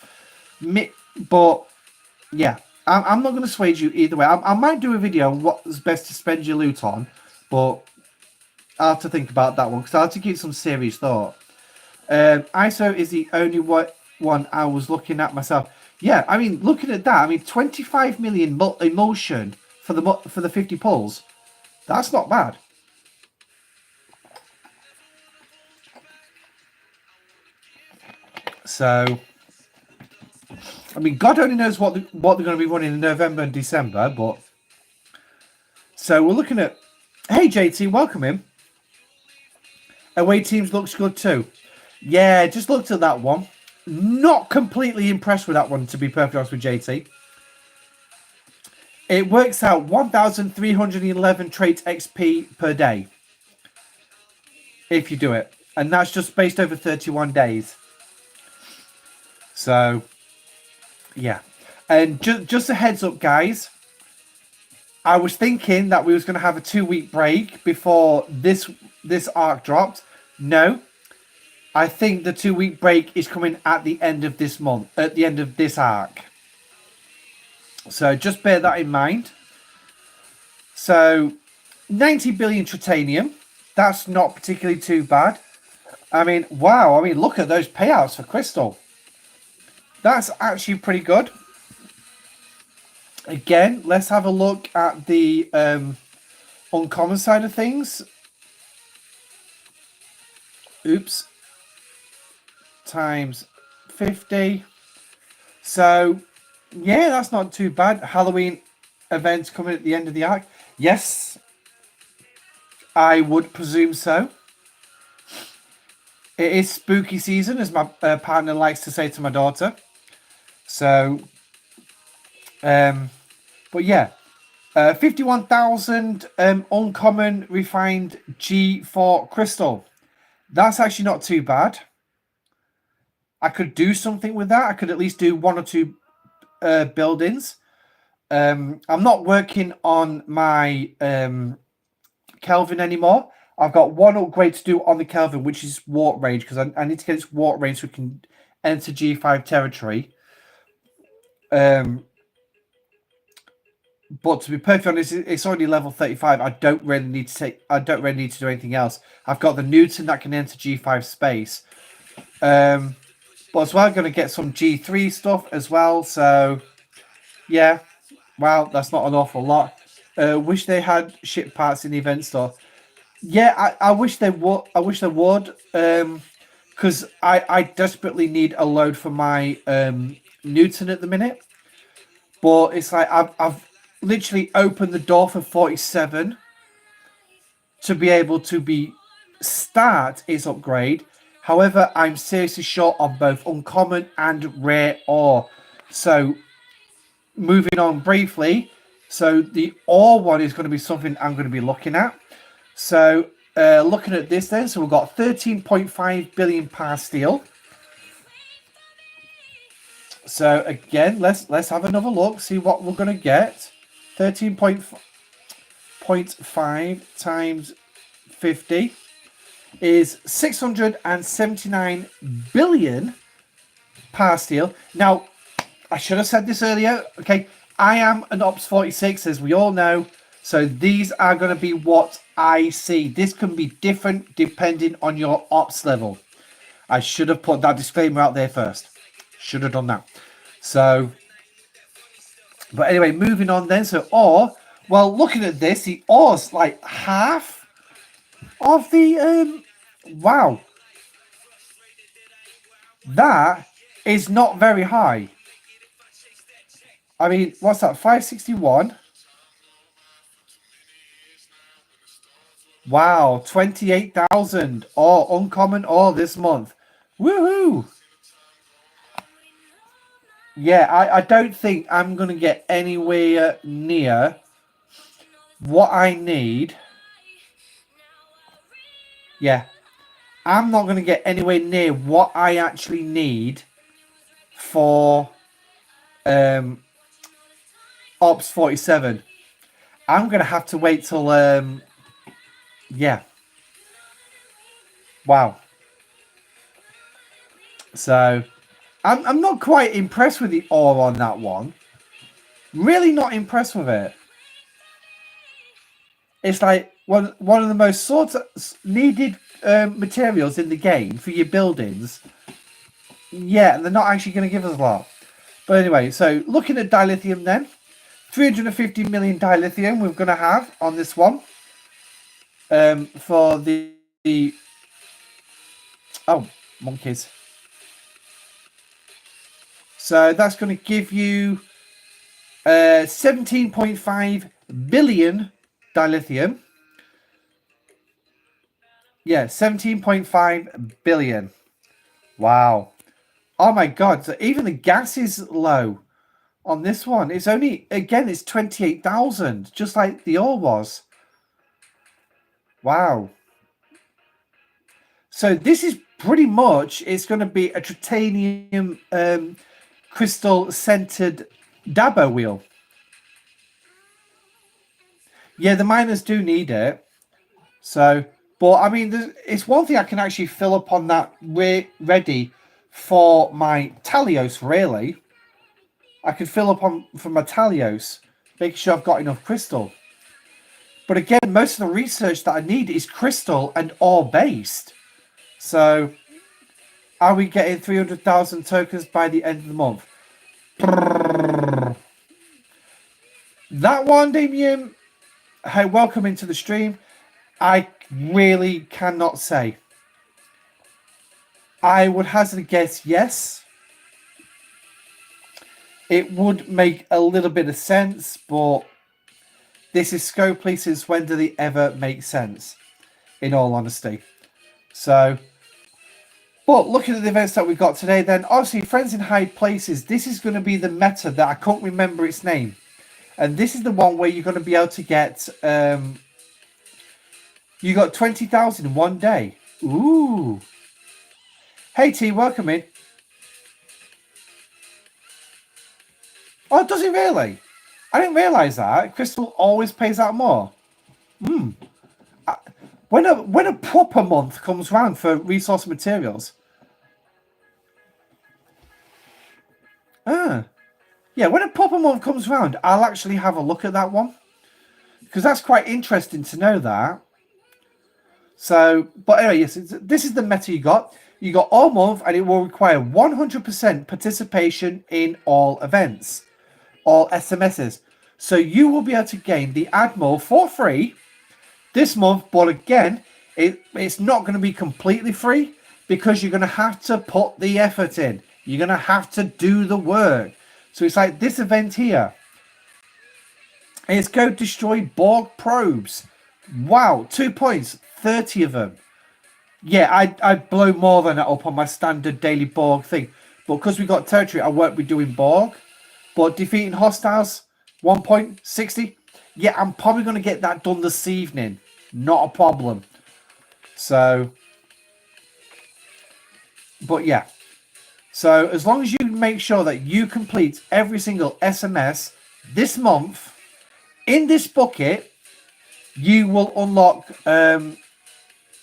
S1: But yeah, I'm not going to sway you either way. I might do a video on what's best to spend your loot on, but I'll have to think about that one because I have to give some serious thought. ISO is the only one I was looking at myself. Yeah, I mean, looking at that, I mean, 25 million emotion for the 50 pulls. That's not bad. So, I mean, God only knows what they're going to be running in November and December, but so we're looking at. Hey, JT, welcome in. Away teams looks good too. Yeah, just looked at that one. Not completely impressed with that one, to be perfectly honest with JT. It works out 1,311 trait XP per day if you do it, and that's just based over 31 days. So, yeah. And just a heads up, guys. I was thinking that we was going to have a 2-week break before this arc dropped. No. I think the 2-week break is coming at the end of this month, at the end of this arc. So just bear that in mind. So 90 billion Tritanium. That's not particularly too bad. I mean, wow. I mean, look at those payouts for Crystal. That's actually pretty good. Again, let's have a look at the uncommon side of things. Oops. Times 50. So, yeah, that's not too bad. Halloween events coming at the end of the arc. Yes, I would presume so. It is spooky season, as my partner likes to say to my daughter. So, but yeah, 51,000 uncommon refined G4 crystal. That's actually not too bad. I could do something with that. I could at least do 1 or 2 buildings. I'm not working on my Kelvin anymore. I've got one upgrade to do on the Kelvin, which is Warp Range, because I need to get its Warp Range so we can enter G5 territory. But to be perfectly honest, it's already level 35. I don't really need to do anything else. I've got the Newton that can enter G5 space. But as well, I'm going to get some G3 stuff as well. So, yeah. Wow, that's not an awful lot. Wish they had ship parts in the event store. Yeah, I wish they would. I wish they would. Because I desperately need a load for my Newton at the minute. But it's like I've literally opened the door for 47 to be able to start its upgrade. However, I'm seriously short on both uncommon and rare ore. So moving on briefly, so the ore one is going to be something I'm going to be looking at. So looking at this then, so we've got 13.5 billion par steel. So again, let's have another look, see what we're going to get. 13.5 times 50 is 679 billion par steel. Now, I should have said this earlier. Okay, I am an Ops 46, as we all know. So these are going to be what I see. This can be different depending on your Ops level. I should have put that disclaimer out there first. Should have done that. So, but anyway, moving on then. So ore. Well, looking at this, the ore's like half of the wow. That is not very high. I mean, what's that? 561. Wow, 28,000 or uncommon or this month. Woohoo! Yeah, I don't think I'm going to get anywhere near what I need. Yeah, I'm not going to get anywhere near what I actually need for Ops 47. I'm going to have to wait till, yeah. Wow. So, I'm not quite impressed with the ore on that one. Really not impressed with it. It's like one of the most sort of needed materials in the game for your buildings. Yeah, and they're not actually going to give us a lot. But anyway, so looking at dilithium then. 350 million dilithium we're going to have on this one. For the... Oh, monkeys. So that's going to give you 17.5 billion dilithium. Yeah, 17.5 billion. Wow. Oh my god, so even the gas is low on this one. It's only, again, it's 28,000, just like the ore was. Wow. So this is pretty much, it's going to be a titanium crystal centered Dabo wheel. Yeah, the miners do need it. So, but I mean, it's one thing I can actually fill up on that ready for my Talios, really. I can fill up on for my Talios, making sure I've got enough crystal. But again, most of the research that I need is crystal and ore based. So, are we getting 300,000 tokens by the end of the month? That one, Damien. Hey, welcome into the stream. I really cannot say. I would hazard a guess, yes. It would make a little bit of sense, but this is Scopely, since when do they ever make sense? In all honesty. So, but looking at the events that we've got today, then obviously Friends in High Places, this is going to be the meta that I can't remember its name. And this is the one where you're going to be able to get, you got 20,000 in one day. Ooh. Hey T, welcome in. Oh, does it really? I didn't realise that. Crystal always pays out more. When a proper month comes round for resource materials. Yeah, when a proper month comes around, I'll actually have a look at that one. Because that's quite interesting to know that. So, but anyway, yes, this is the meta you got. You got all month, and it will require 100% participation in all events, all SMSs. So you will be able to gain the Admiral for free this month, but again, it's not going to be completely free because you're going to have to put the effort in. You're going to have to do the work. So it's like this event here. It's go destroy Borg probes. Wow, 2 points, 30 of them. Yeah, I'd blow more than that up on my standard daily Borg thing. But because we got territory, I won't be doing Borg. But defeating hostiles, 1 point, 60. Yeah, I'm probably going to get that done this evening. Not a problem. So, but yeah. So as long as you make sure that you complete every single SMS this month, in this bucket, you will unlock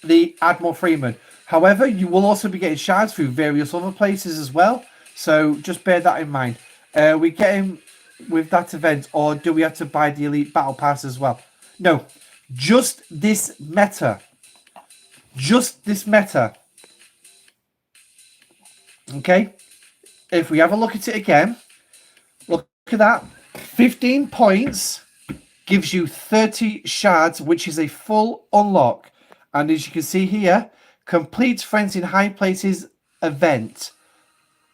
S1: the Admiral Freeman. However, you will also be getting shards through various other places as well. So just bear that in mind. We get him with that event, or do we have to buy the Elite Battle Pass as well? No, just this meta. Just this meta. Okay? If we have a look at it again, look at that. 15 points gives you 30 shards, which is a full unlock. And as you can see here, complete Friends in High Places event.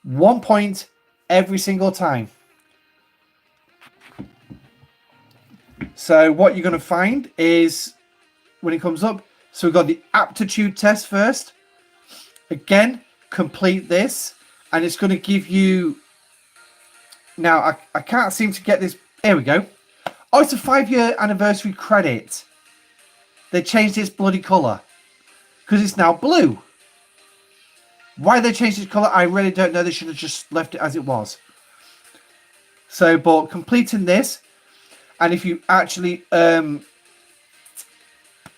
S1: 1 point every single time. So what you're going to find is when it comes up, so we've got the aptitude test first. Again, complete this, and it's going to give you. Now I can't seem to get this. Here we go. Oh, it's a 5-year anniversary credit. They changed its bloody colour because it's now blue. Why they changed its colour, I really don't know. They should have just left it as it was. So, but completing this, and if you actually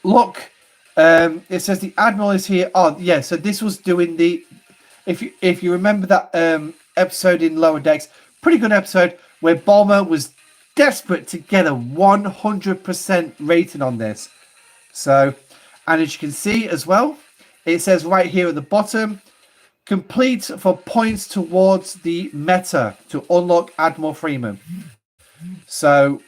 S1: look, it says the Admiral is here. Oh, yeah. So this was doing the. If you remember that episode in Lower Decks, pretty good episode where Bulma was desperate to get a 100% rating on this. So, and as you can see as well, it says right here at the bottom, complete for points towards the meta to unlock Admiral Freeman. So,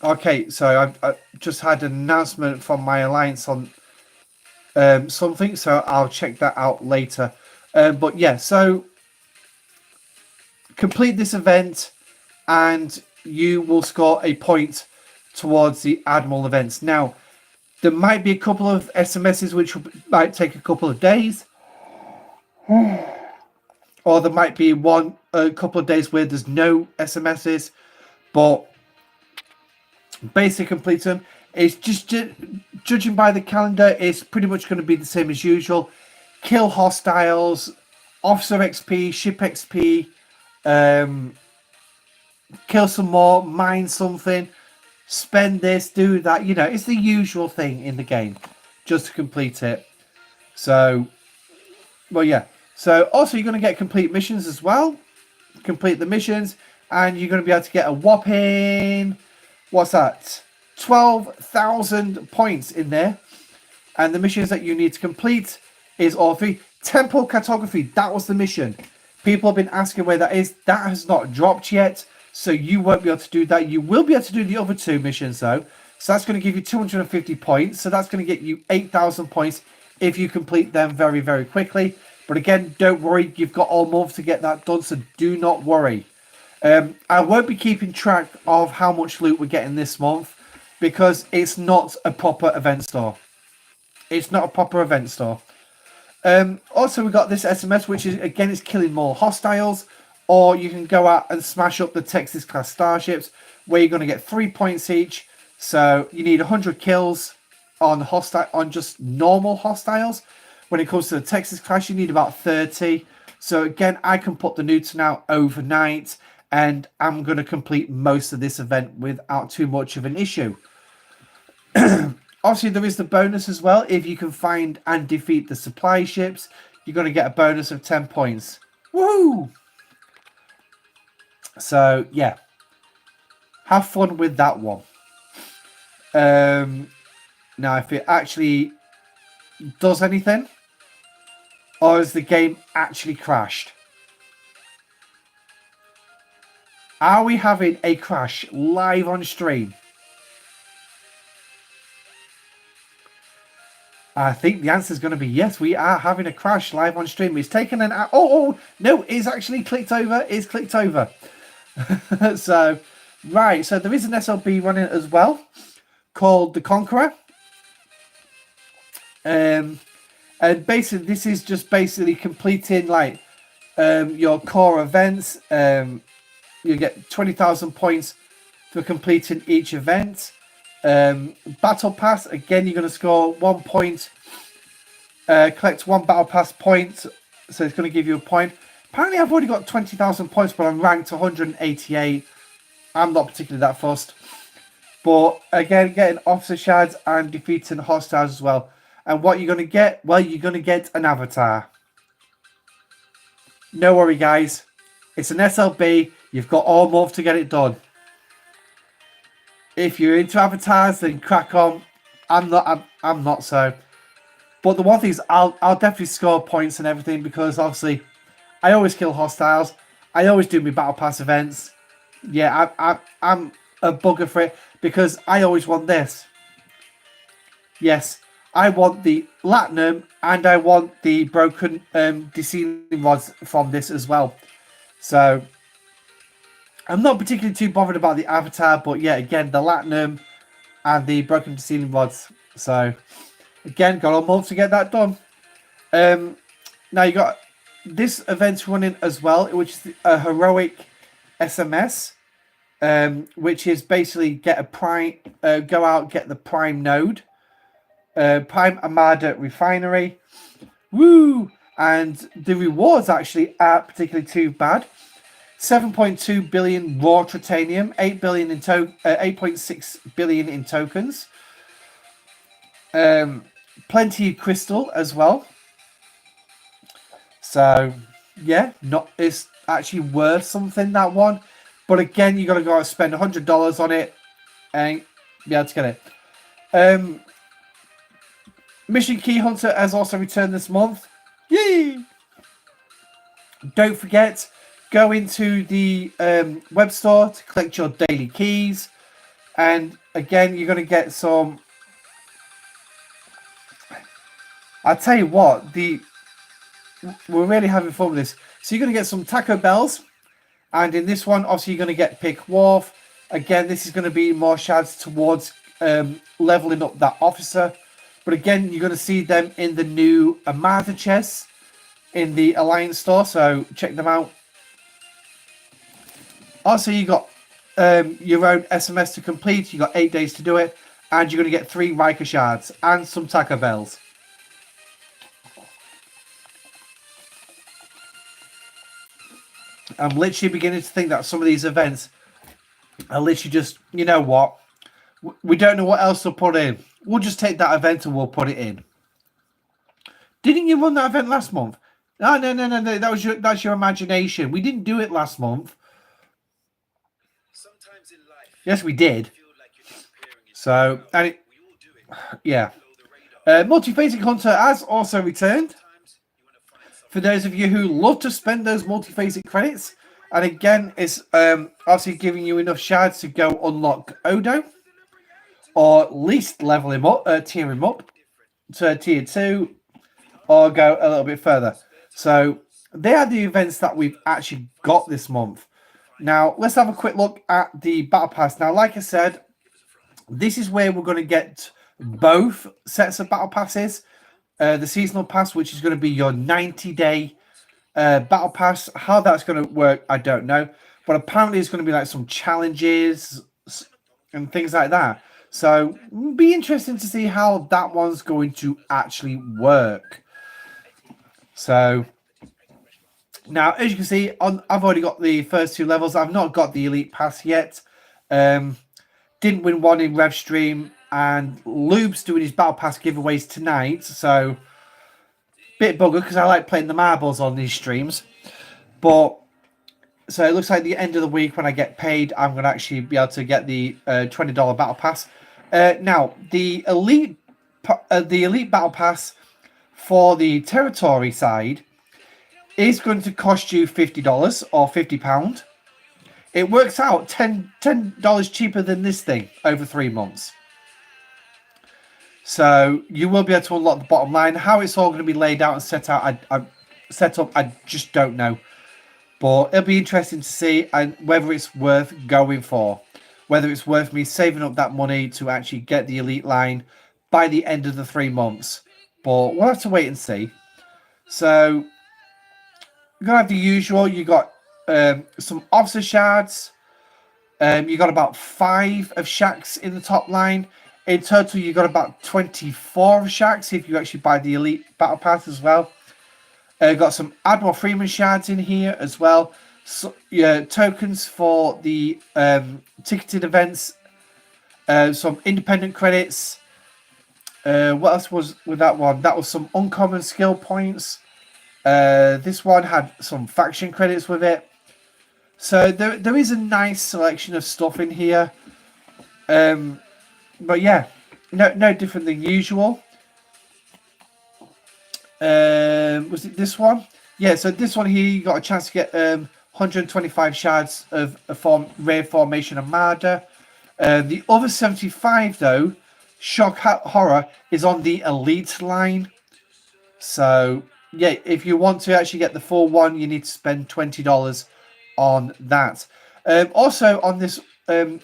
S1: okay, so I just had an announcement from my alliance on something, so I'll check that out later. But yeah, so complete this event and you will score a point towards the Admiral events. Now, there might be a couple of SMSs which might take a couple of days. Or there might be a couple of days where there's no SMSs. But basic complete them. It's just judging by the calendar, it's pretty much going to be the same as usual. Kill hostiles, officer XP, ship XP, kill some more, mine something, spend this, do that. You know, it's the usual thing in the game just to complete it. So, well, yeah. So also you're going to get complete missions as well. Complete the missions and you're going to be able to get a whopping, what's that? 12,000 points in there. And the missions that you need to complete is all three. Temple cartography, that was the mission. People have been asking where that is. That has not dropped yet, so you won't be able to do that. You will be able to do the other two missions though. So that's going to give you 250 points. So that's going to get you 8,000 points if you complete them very, very quickly. But again, don't worry, you've got all month to get that done, so do not worry. I won't be keeping track of how much loot we're getting this month because it's not a proper event store. It's not a proper event store. Also, we got this SMS, which is, again, is killing more hostiles. Or you can go out and smash up the Texas class starships, where you're going to get 3 points each. So you need 100 kills on just normal hostiles. When it comes to the Texas class, you need about 30. So again, I can put the Newton out overnight, and I'm going to complete most of this event without too much of an issue. Obviously, there is the bonus as well. If you can find and defeat the supply ships, you're going to get a bonus of 10 points. Woohoo! So, yeah. Have fun with that one. Now, if it actually does anything, or has the game actually crashed? Are we having a crash live on stream? I think the answer is going to be yes. We are having a crash live on stream. It's taken an... Oh, no, it's actually clicked over. It's clicked over. So, right. So there is an SLB running as well called the Conqueror. And basically, this is just basically completing like your core events. You get 20,000 points for completing each event. Battle Pass, again, you're going to score 1 point. Collect 1 Battle Pass point. So it's going to give you a point. Apparently, I've already got 20,000 points, but I'm ranked 188. I'm not particularly that fussed. But again, getting officer shards and defeating hostiles as well. And what you're going to get? Well, you're going to get an avatar. No worry, guys. It's an SLB. You've got all month to get it done. If you're into avatars, then crack on. I'm not so. But the one thing is, I'll definitely score points and everything because obviously, I always kill hostiles. I always do my battle pass events. Yeah, I'm a bugger for it because I always want this. Yes, I want the Latinum and I want the broken de-sealing rods from this as well. So I'm not particularly too bothered about the avatar, but yeah, again, the Latinum and the broken de-sealing rods. So again, got a month to get that done. Now you got this event running as well, which is a heroic SMS, which is basically get a prime, go out, get the prime node, Prime Armada Refinery. Woo! And the rewards actually aren't particularly too bad. 7.2 billion raw titanium, 8.6 billion in tokens. Plenty of crystal as well. So yeah, it's actually worth something, that one. But again, you gotta go out and spend $100 on it and be able to get it. Mission Key Hunter has also returned this month. Yay! Don't forget, go into the web store to collect your daily keys. And again, you're going to get some... I'll tell you what, we're really having fun with this. So you're going to get some Taco Bells. And in this one, obviously, you're going to get Pick Wharf. Again, this is going to be more shards towards leveling up that officer. But again, you're going to see them in the new Armada chests in the Alliance store. So check them out. Also, you got your own SMS to complete. You got 8 days to do it. And you're going to get 3 Riker shards and some Taco Bells. I'm literally beginning to think that some of these events are literally just, you know what? We don't know what else to put in. We'll just take that event and we'll put it in. Didn't you run that event last month? No. That's your imagination. We didn't do it last month.
S3: Sometimes in life,
S1: yes, we did.
S3: feel like you're disappearing in
S1: So, and it,
S3: we all do it.
S1: yeah.
S3: Below the radar.
S1: Multi-phasic Hunter has also returned.
S3: Sometimes you want to find something
S1: For those of you who love to spend those multi-phasic credits. And again, it's obviously giving you enough shards to go unlock Odo. Or at least level him up, tier him up to tier 2. Or go a little bit further. So, they are the events that we've actually got this month. Now, let's have a quick look at the Battle Pass. Now, like I said, this is where we're going to get both sets of Battle Passes. The Seasonal Pass, which is going to be your 90-day Battle Pass. How that's going to work, I don't know. But apparently, it's going to be like some challenges and things like that. So, it'll be interesting to see how that one's going to actually work. So... Now, as you can see, I've already got the first 2 levels. I've not got the Elite Pass yet. Didn't win one in Rev Stream. And Lube's doing his Battle Pass giveaways tonight. So, bit buggered because I like playing the marbles on these streams. But so it looks like the end of the week when I get paid, I'm going to actually be able to get the $20 battle pass. Now the elite battle pass for the territory side is going to cost you $50 or £50. It works out $10 cheaper than this thing over 3 months. So you will be able to unlock the bottom line. How it's all going to be laid out and set up, I just don't know. But it'll be interesting to see and whether it's worth going for. Whether it's worth me saving up that money to actually get the elite line by the end of the 3 months. But we'll have to wait and see. So you're going to have the usual. You got some officer shards. You got about 5 of shacks in the top line. In total, you got about 24 of shacks if you actually buy the elite battle pass as well. Got some Admiral Freeman shards in here as well. So, yeah, tokens for the ticketed events. Some independent credits. What else was with that one? That was some uncommon skill points. This one had some faction credits with it. So there is a nice selection of stuff in here. But yeah, no different than usual. Was it this one? Yeah, so this one here, you got a chance to get 125 shards of rare formation armada. The other 75, though, shock horror, is on the elite line. So yeah, if you want to actually get the full one, you need to spend $20 on that. Also on this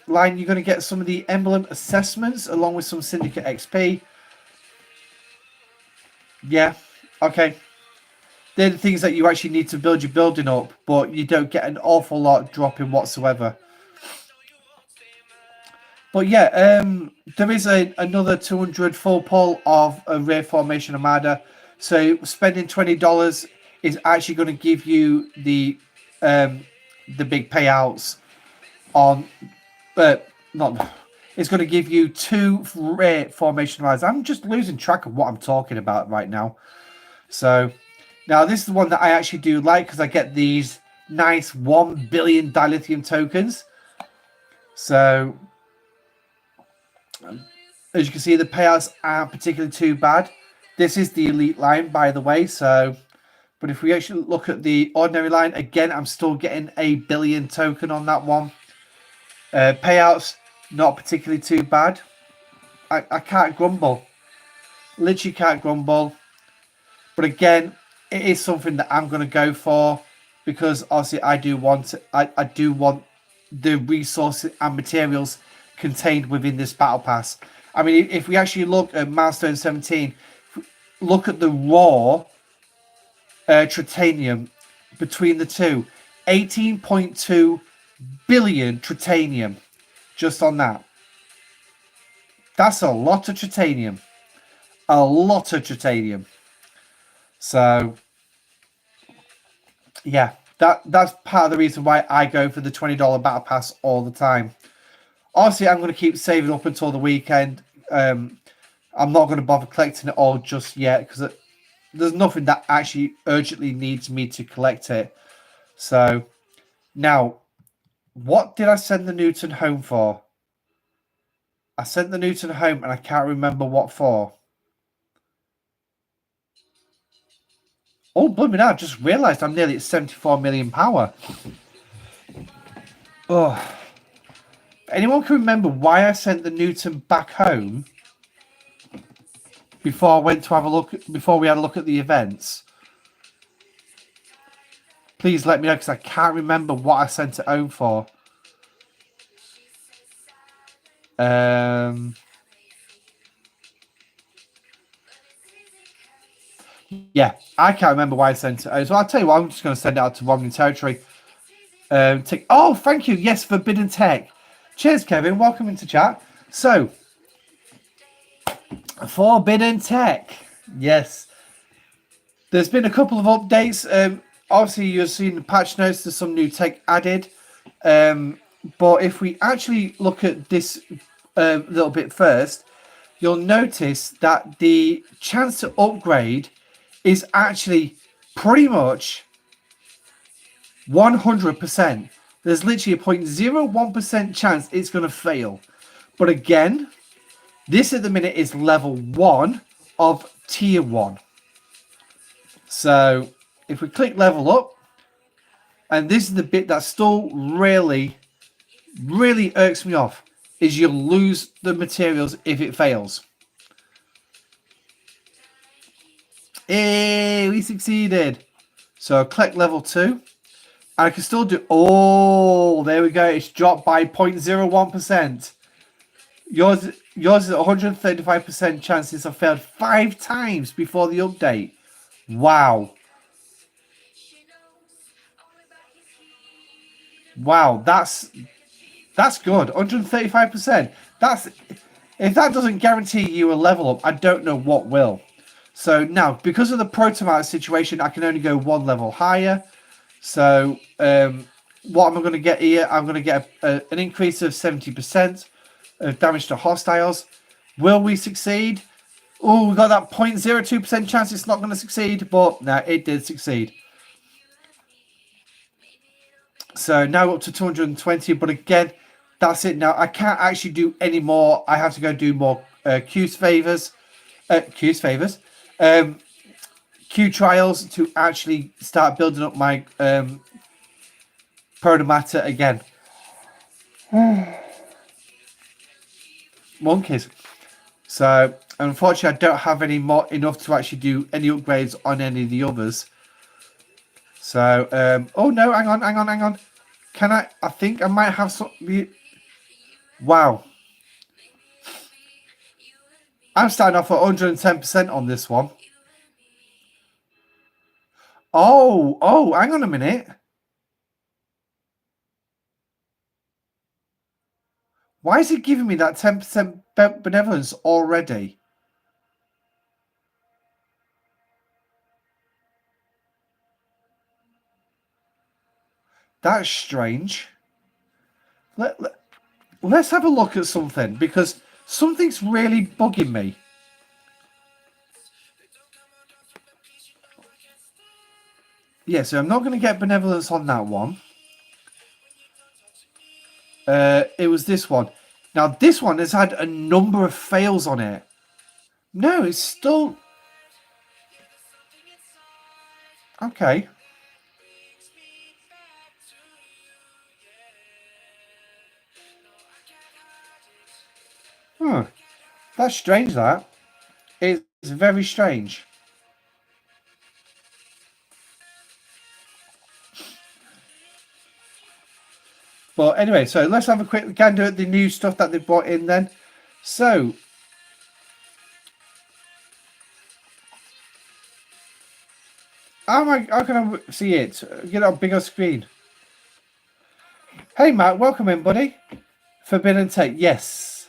S1: line, you're going to get some of the emblem assessments along with some syndicate XP. Yeah, okay. They're the things that you actually need to build your building up, but you don't get an awful lot dropping whatsoever. But yeah, there is another 200 full pull of a rare formation armada. So spending $20 is actually going to give you the big payouts on. It's going to give you 2 rare formation armadas. I'm just losing track of what I'm talking about right now. So now this is the one that I actually do like because I get these nice 1 billion dilithium tokens. So as you can see, the payouts aren't particularly too bad. This is the elite line, by the way. So, but if we actually look at the ordinary line, again, I'm still getting a billion token on that one. Payouts, not particularly too bad. I can't grumble. Literally can't grumble. But again, it is something that I'm going to go for because obviously I do want the resources and materials contained within this battle pass. I mean, if we actually look at milestone 17, look at the raw tritanium between the two, 18.2 billion tritanium just on that. That's a lot of tritanium. A lot of tritanium. So yeah, that's part of the reason why I go for the $20 battle pass all the time. Obviously, I'm going to keep saving up until the weekend. I'm not going to bother collecting it all just yet because there's nothing that actually urgently needs me to collect it. So now, what did I send the Newton home for? I sent the Newton home and I can't remember what for. Oh, blooming hell, I just realised I'm nearly at 74 million power. Oh. Anyone can remember why I sent the Newton back home before I went to have a look, before we had a look at the events? Please let me know because I can't remember what I sent it home for. Yeah, I can't remember why I sent it home. So I'll tell you what, I'm just going to send it out to Romney Territory. Oh, thank you. Yes, Forbidden Tech. Cheers, Kevin. Welcome into chat. So, Forbidden Tech. Yes. There's been a couple of updates. Obviously, you've seen the patch notes. There's some new tech added. But if we actually look at this a little bit first, you'll notice that the chance to upgrade is actually pretty much 100%. There's literally a 0.01% chance it's going to fail. But again, this at the minute is level 1 of tier 1. So if we click level up, and this is the bit that still really irks me off, is you'll lose the materials if it fails. Hey, we succeeded. So click level 2. And I can still do... Oh, there we go. It's dropped by 0.01%. Yours is 135% chance since I failed 5 times before the update. Wow. Wow, that's good. 135%. That's... If that doesn't guarantee you a level up, I don't know what will. So now, because of the Protomatter situation, I can only go 1 level higher. So what am I going to get here? I'm going to get an increase of 70% of damage to hostiles. Will we succeed? Oh, we got that 0.02% chance it's not going to succeed, but no, it did succeed. So now up to 220, but again, that's it. Now I can't actually do any more. I have to go do more Q trials to actually start building up my Protomatter again. Monkeys. So unfortunately, I don't have enough to actually do any upgrades on any of the others. So oh no, hang on. Can I think I might have some. Wow. I'm starting off at 110% on this one. Oh, hang on a minute. Why is it giving me that 10% benevolence already? That's strange. Let's have a look at something, because something's really bugging me. Yeah, so I'm not going to get benevolence on that one. It was this one. Now, this one has had a number of fails on it. No, it's still... Okay. That's strange, that. It's very strange. But anyway, so let's have a quick gander at the new stuff that they brought in then. So, how can I see it? Get it on bigger screen. Hey Matt, welcome in, buddy. Forbidden Take, yes.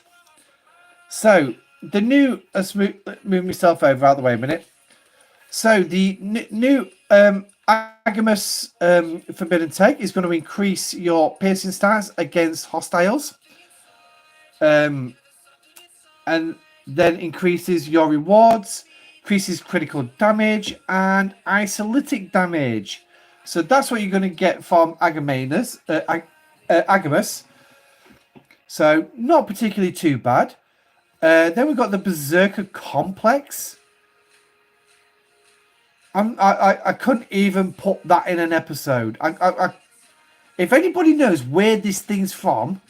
S1: So, the new... Let's move myself out of the way a minute. So, the new Agamus Forbidden Take is going to increase your piercing stats against hostiles. And then increases your rewards, increases critical damage, and isolytic damage. So that's what you're going to get from Agamus. So not particularly too bad. Then we've got the Berserker Complex. I couldn't even put that in an episode. If anybody knows where this thing's from,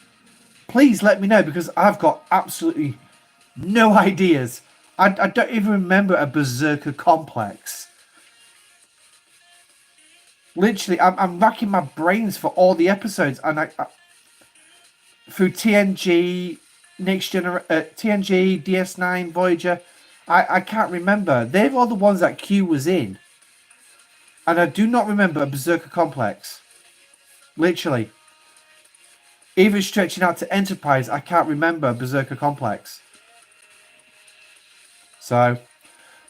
S1: please let me know, because I've got absolutely no ideas. I don't even remember a Berserker Complex. Literally, I'm racking my brains for all the episodes, and I through TNG, TNG, DS9, Voyager, I can't remember. They're all the ones that Q was in. And I do not remember a Berserker Complex. Literally. Even stretching out to Enterprise, I can't remember a Berserker Complex. So,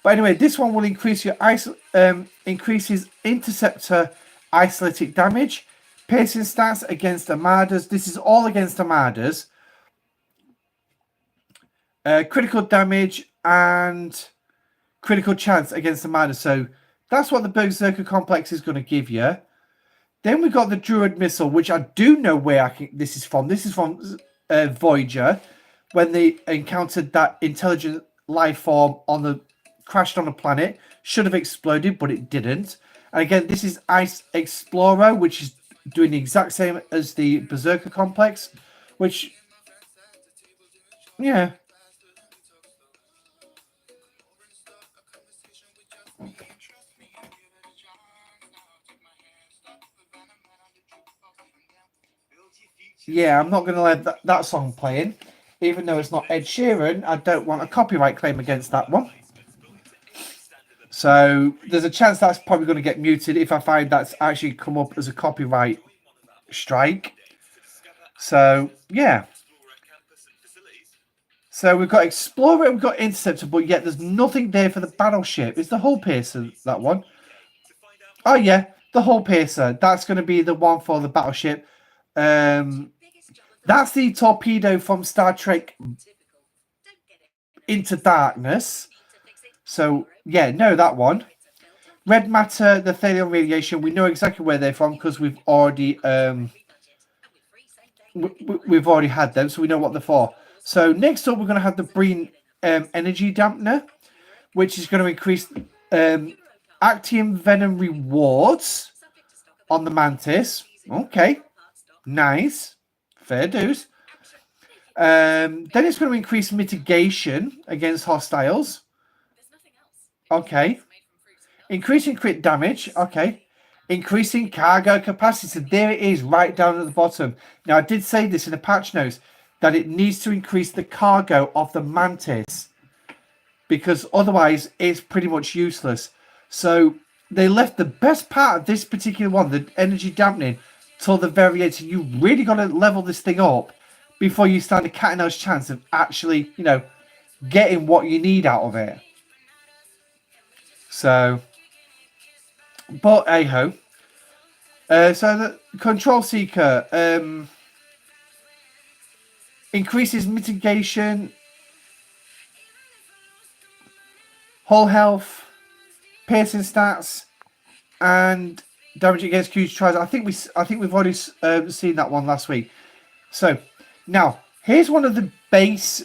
S1: but anyway, this one will increase your increases interceptor isolytic damage, piercing stats against armadas. This is all against armadas. Critical damage and critical chance against the miner. So that's what the Berserker complex is going to give you. Then we got the Druid missile, which I do know where this is from. This is from Voyager, when they encountered that intelligent life form crashed on a planet. Should have exploded, but it didn't. And again, this is Ice Explorer, which is doing the exact same as the Berserker complex, which, yeah. Yeah, I'm not going to let that song playing. Even though it's not Ed Sheeran, I don't want a copyright claim against that one. So there's a chance that's probably going to get muted if I find that's actually come up as a copyright strike. So, yeah. So we've got Explorer, we've got Interceptor, but yet there's nothing there for the battleship. Is the Hull Piercer that one? Oh, yeah, the Hull Piercer. That's going to be the one for the battleship. That's the torpedo from Star Trek Into Darkness. So, yeah, no, that one. Red matter, the thallium radiation, we know exactly where they're from because we've already we've already had them, so we know what they're for. So next up, we're going to have the Breen energy dampener, which is going to increase Actium venom rewards on the Mantis. Okay, nice, fair dues. Then it's going to increase mitigation against hostiles. Okay. Increasing crit damage. Okay. Increasing cargo capacity. So there it is, right down at the bottom. Now, I did say this in the patch notes, that it needs to increase the cargo of the Mantis, because otherwise it's pretty much useless. So they left the best part of this particular one, the energy dampening, till the very end. So you really got to level this thing up before you stand a cat and mouse chance of actually, getting what you need out of it. So, but hey-ho. So the Control Seeker increases mitigation, hull health, piercing stats, and damage against huge tries. I think we've already seen that one last week. So now here's one of the base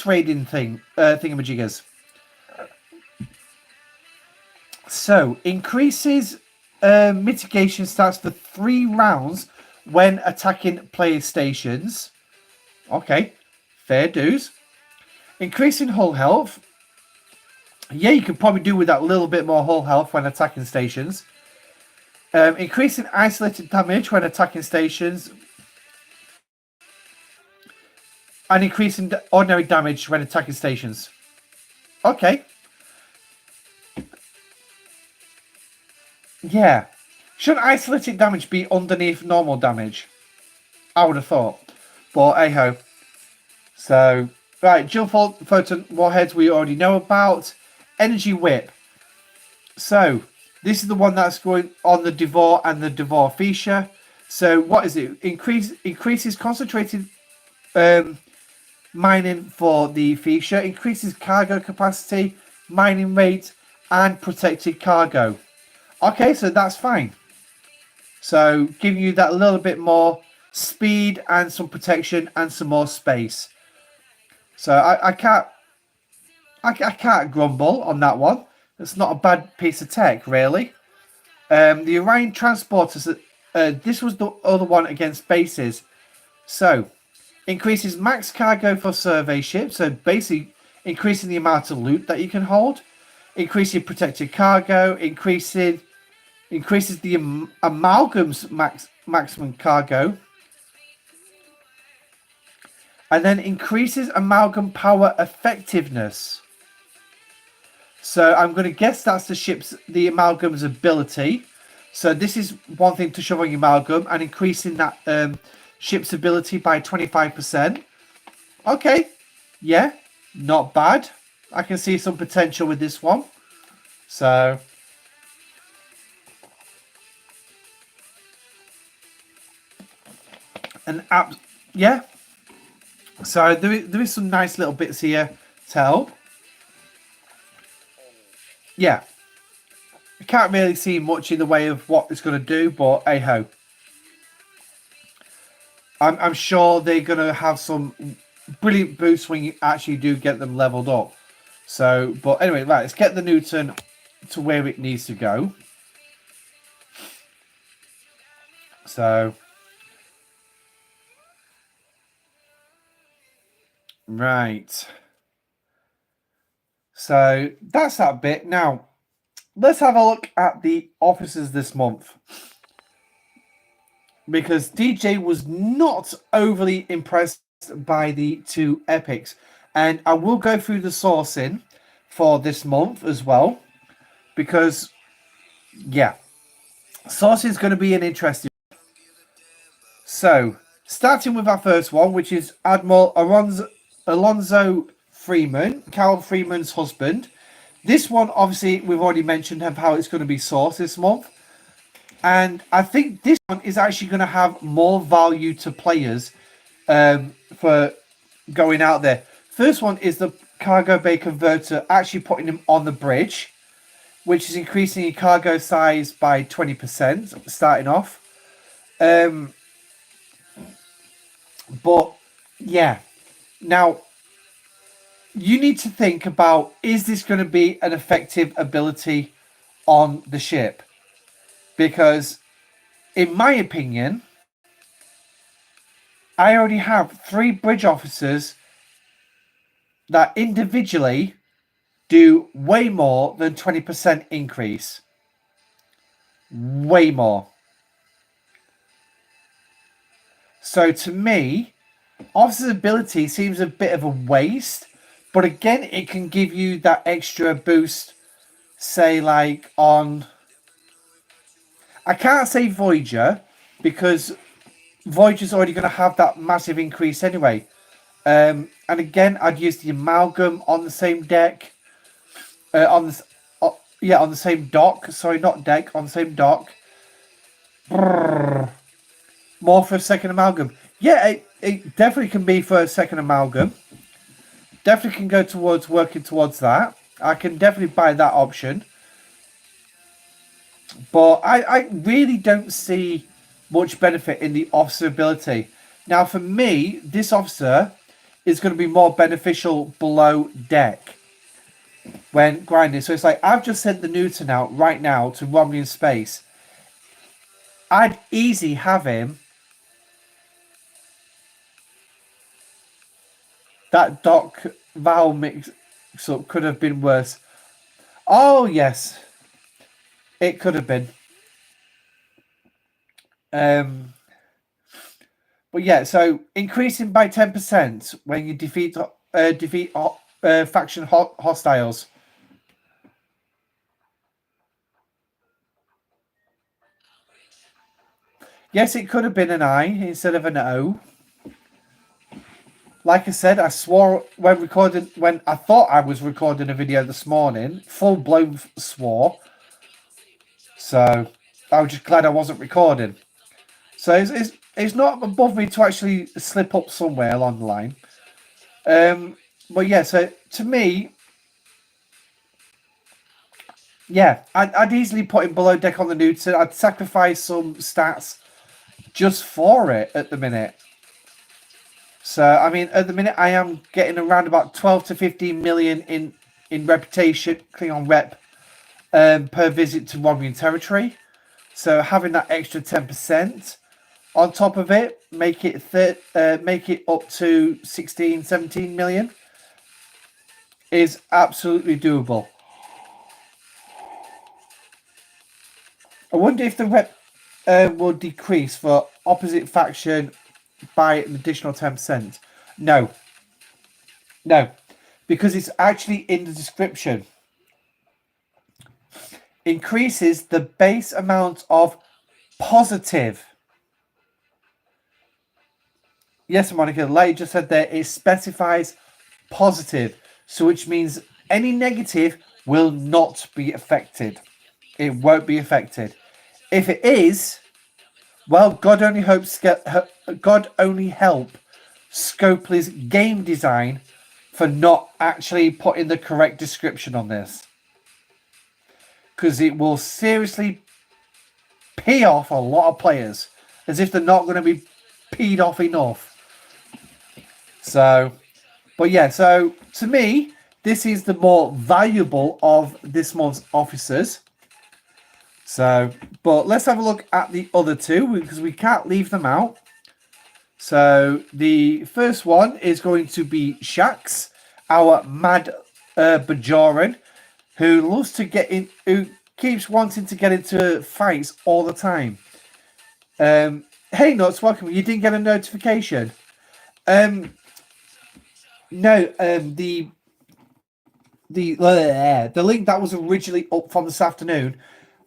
S1: raiding thingamajiggers. So increases mitigation stats for 3 rounds when attacking player stations. Okay, fair dues. Increasing hull health. Yeah, you could probably do with that little bit more hull health when attacking stations. Increasing isolated damage when attacking stations. And increasing ordinary damage when attacking stations. Okay. Yeah. Should isolated damage be underneath normal damage? I would have thought. But hey-ho. So, right, jump photon warheads we already know about. Energy whip. So, this is the one that's going on the Devore and the Devore Fisher. So, what is it? Increases concentrated mining for the Fisher. Increases cargo capacity, mining rate, and protected cargo. Okay, so that's fine. So, giving you that little bit more speed and some protection and some more space. So I can't grumble on that one. It's not a bad piece of tech, really. The Orion transporters. This was the other one against bases. So increases max cargo for survey ships. So basically increasing the amount of loot that you can hold. Increasing protected cargo. Increases the amalgam's maximum cargo. And then increases amalgam power effectiveness. So I'm going to guess that's the amalgam's ability. So this is one thing to shove on your amalgam and increasing that ship's ability by 25%. Okay. Yeah. Not bad. I can see some potential with this one. So. Yeah. So there is some nice little bits here to help. yeah, I can't really see much in the way of what it's going to do, but hey ho. I'm sure they're going to have some brilliant boosts when you actually do get them leveled up. So, but anyway, right, let's get the Newton to where it needs to go. So, right. So, that's that bit. Now, let's have a look at the officers this month. Because DJ was not overly impressed by the two epics. And I will go through the sourcing for this month as well. Because, yeah, sourcing is going to be an interesting. So, starting with our first one, which is Admiral Alonzo Freeman, Carol Freeman's husband. This one, obviously, we've already mentioned how it's going to be sourced this month. And I think this one is actually going to have more value to players for going out there. First one is the cargo bay converter, actually putting them on the bridge, which is increasing your cargo size by 20%, starting off. But, yeah. Now, you need to think about, is this going to be an effective ability on the ship? Because, in my opinion, I already have 3 bridge officers that individually do way more than 20% increase. Way more. So to me, officer's ability seems a bit of a waste. But again, it can give you that extra boost, say like on... I can't say Voyager, because Voyager's already going to have that massive increase anyway. And again, I'd use the Amalgam on the same deck. On the same dock. Sorry, not deck. On the same dock. Brrr. More for a second Amalgam. Yeah, it definitely can be for a second Amalgam. Definitely can go towards working towards that. I can definitely buy that option. But I really don't see much benefit in the officer ability. Now, for me, this officer is going to be more beneficial below deck when grinding. So it's like, I've just sent the Newton out right now to Romney in space. I'd easily have him. That Doc Val mix-up could have been worse. Oh, yes. It could have been. But yeah, so increasing by 10% when you defeat faction hostiles. Yes, it could have been an I instead of an O. Like I said, I swore when I thought I was recording a video this morning, full blown swore. So I was just glad I wasn't recording. So it's not above me to actually slip up somewhere along the line. But yeah, so to me, yeah, I'd easily put him below deck on the Newton. I'd sacrifice some stats just for it at the minute. So, I mean, at the minute, I am getting around about 12 to 15 million in reputation, Klingon rep, per visit to Romulan territory. So, having that extra 10% on top of it, make it up to 16, 17 million is absolutely doable. I wonder if the rep will decrease for opposite faction by an additional 10%. No, because it's actually in the description. Increases the base amount of positive. Yes, Monica, like you just said there, it specifies positive. So which means any negative will not be affected. It won't be affected. If it is, well, God only help Scopely's game design for not actually putting the correct description on this. because it will seriously pee off a lot of players, as if they're not going to be peed off enough. So, but yeah, so to me, this is the more valuable of this month's officers. So, but let's have a look at the other two because we can't leave them out. So the first one is going to be Shax, our mad Bajoran, who loves to get in, who keeps wanting to get into fights all the time. Hey Nuts, welcome. You didn't get a notification. No, the link that was originally up from this afternoon,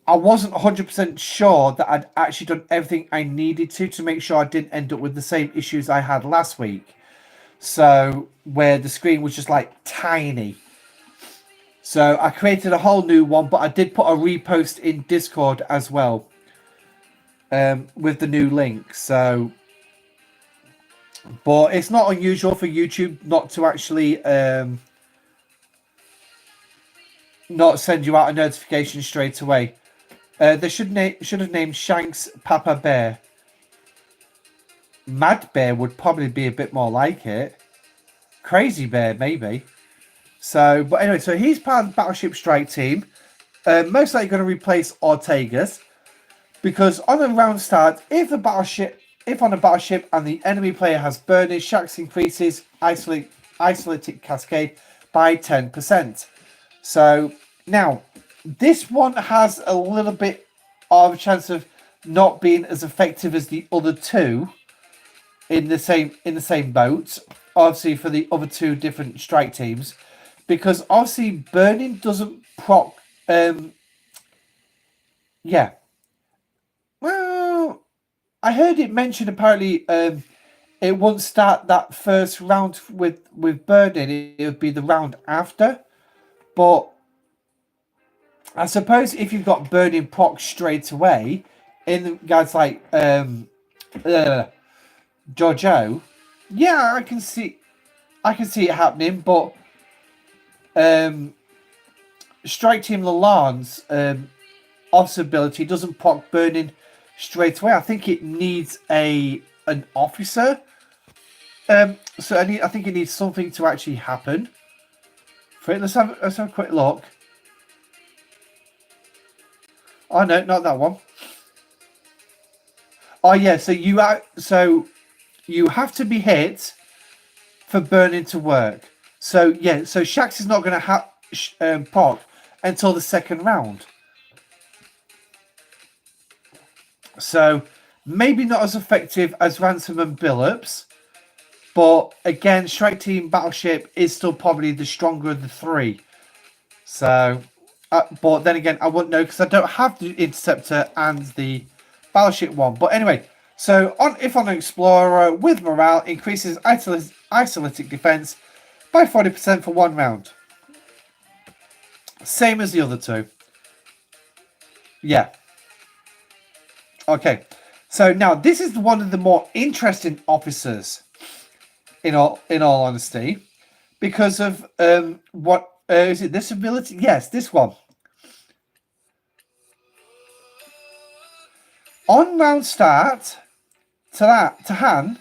S1: I wasn't 100% sure that I'd actually done everything I needed to make sure I didn't end up with the same issues I had last week. So, where the screen was just like tiny. So, I created a whole new one, but I did put a repost in Discord as well with the new link. So, but it's not unusual for YouTube not to actually not send you out a notification straight away. They should have named Shanks Papa Bear. Mad Bear would probably be a bit more like it. Crazy Bear, maybe. So, but anyway, so he's part of the Battleship Strike team. Most likely going to replace Ortega's. Because on a round start, if on a battleship and the enemy player has burning, Shax increases isolated cascade by 10%. So now this one has a little bit of a chance of not being as effective as the other two in the same boat. Obviously, for the other two different strike teams, because obviously burning doesn't proc. Yeah. Well, I heard it mentioned apparently it won't start that first round with burning. It would be the round after, but I suppose if you've got burning proc straight away, in guys like Jojo, yeah, I can see it happening. But Strike Team Lalonde's officer ability doesn't proc burning straight away. I think it needs an officer. So I think it needs something to actually happen. For it, let's have a quick look. Oh no, not that one. Oh yeah, so you have to be hit for burning to work. So yeah, so Shax is not going to have proc until the second round. So maybe not as effective as Ransom and Billups, but again, Strike Team Battleship is still probably the stronger of the three. So. But then again, I wouldn't know because I don't have the Interceptor and the Battleship one. But anyway, so if on an Explorer with morale, increases isolatic defense by 40% for 1 round. Same as the other two. Yeah. Okay. So now this is one of the more interesting officers, in all honesty, because of what is it? This ability? Yes, this one. On round start, Tahan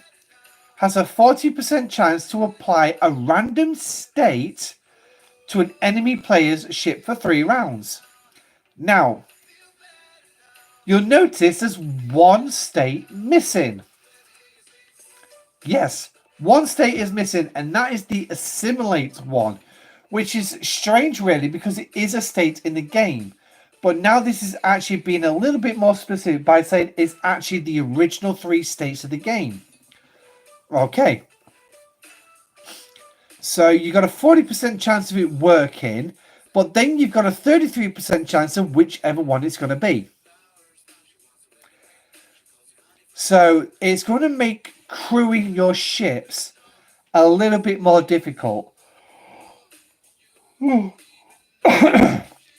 S1: has a 40% chance to apply a random state to an enemy player's ship for 3 rounds. Now, you'll notice there's one state missing. Yes, one state is missing, and that is the assimilate one, which is strange really because it is a state in the game. But now this is actually being a little bit more specific by saying it's actually the original 3 states of the game. Okay. So you got a 40% chance of it working, but then you've got a 33% chance of whichever one it's going to be. So it's going to make crewing your ships a little bit more difficult.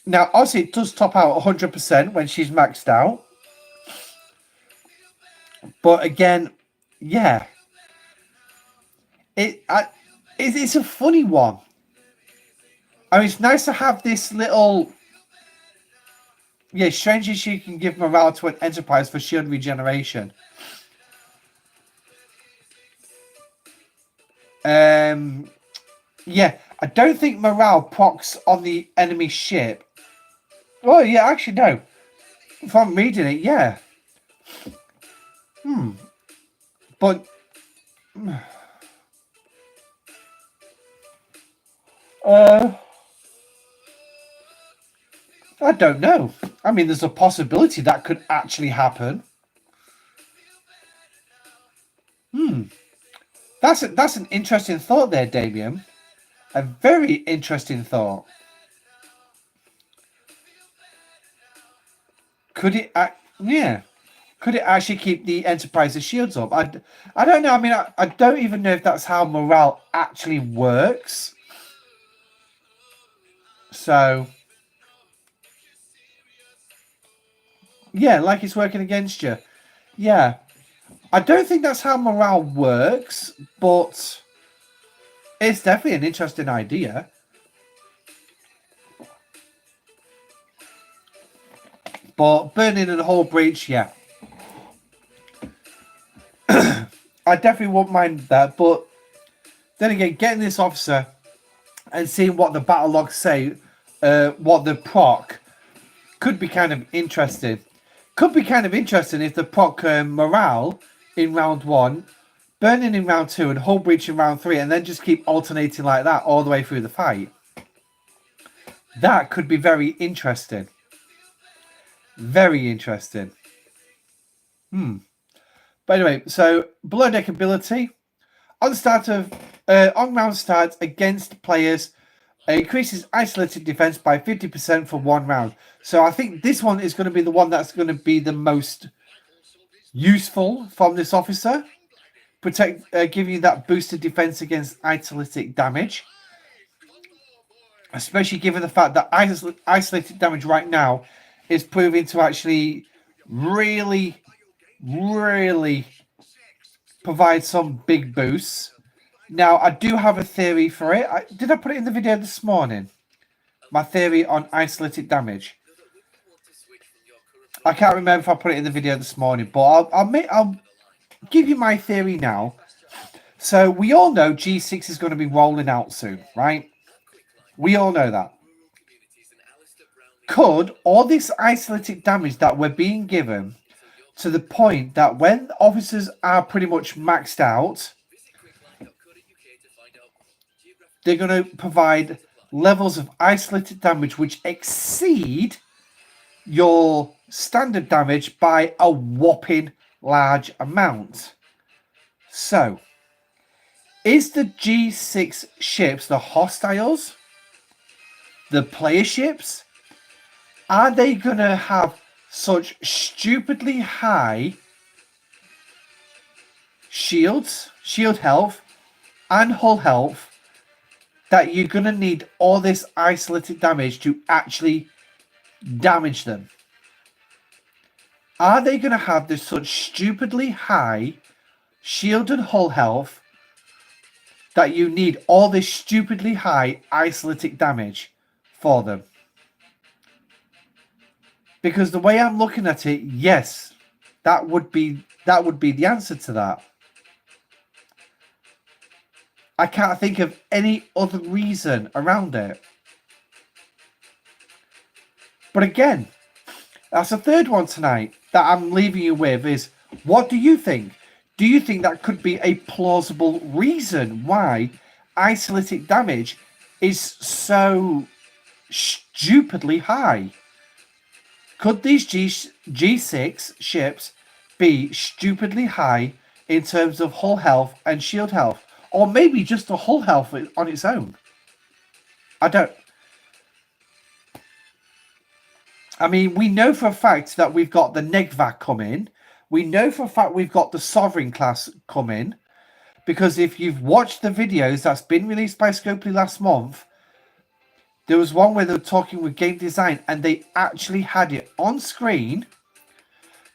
S1: Now, obviously, it does top out 100% when she's maxed out. But again, yeah. It's a funny one. I mean, it's nice to have this little Yeah, strangely, she can give morale to an Enterprise for shield regeneration. Yeah, I don't think morale procs on the enemy ship. Oh, yeah, actually, no. If I'm reading it, yeah. But I don't know. I mean, there's a possibility that could actually happen. That's an interesting thought there, Damien. A very interesting thought. Could it? Yeah. Could it actually keep the Enterprise's shields up? I don't know. I mean, I don't even know if that's how morale actually works. So, yeah, like it's working against you. Yeah. I don't think that's how morale works, but it's definitely an interesting idea. But burning in the whole breach, yeah. I definitely won't mind that. But then again, getting this officer and seeing what the battle logs say, what the proc, could be kind of interesting. Could be kind of interesting if the proc morale in round 1, burning in round 2, and hull breach in round 3, and then just keep alternating like that all the way through the fight. That could be very interesting. Very interesting. But anyway, so below deck ability. On the start of on round start against players, increases isolated defense by 50% for 1 round. So I think this one is going to be the one that's going to be the most useful from this officer. Give you that boosted defense against isolated damage. Especially given the fact that isolated damage right now is proving to actually really, really provide some big boosts. Now, I do have a theory for it. Did I put it in the video this morning? My theory on isolated damage. I can't remember if I put it in the video this morning, but I'll give you my theory now. So we all know G6 is going to be rolling out soon, right? We all know that. Could all this isolated damage that we're being given to the point that when officers are pretty much maxed out, they're going to provide levels of isolated damage which exceed your standard damage by a whopping large amount. So, is the G6 ships, the hostiles, the player ships, are they going to have such stupidly high shields, shield health, and hull health that you're going to need all this isolated damage to actually damage them? Are they going to have this such stupidly high shield and hull health that you need all this stupidly high isolated damage for them? Because the way I'm looking at it, yes, that would be the answer to that. I can't think of any other reason around it. But again, that's the third one tonight that I'm leaving you with is, what do you think? Do you think that could be a plausible reason why isolated damage is so stupidly high? Could these G6 ships be stupidly high in terms of hull health and shield health? Or maybe just the hull health on its own? I mean, we know for a fact that we've got the Negvac coming. We know for a fact we've got the Sovereign class coming. Because if you've watched the videos that's been released by Scopely last month, there was one where they were talking with game design and they actually had it on screen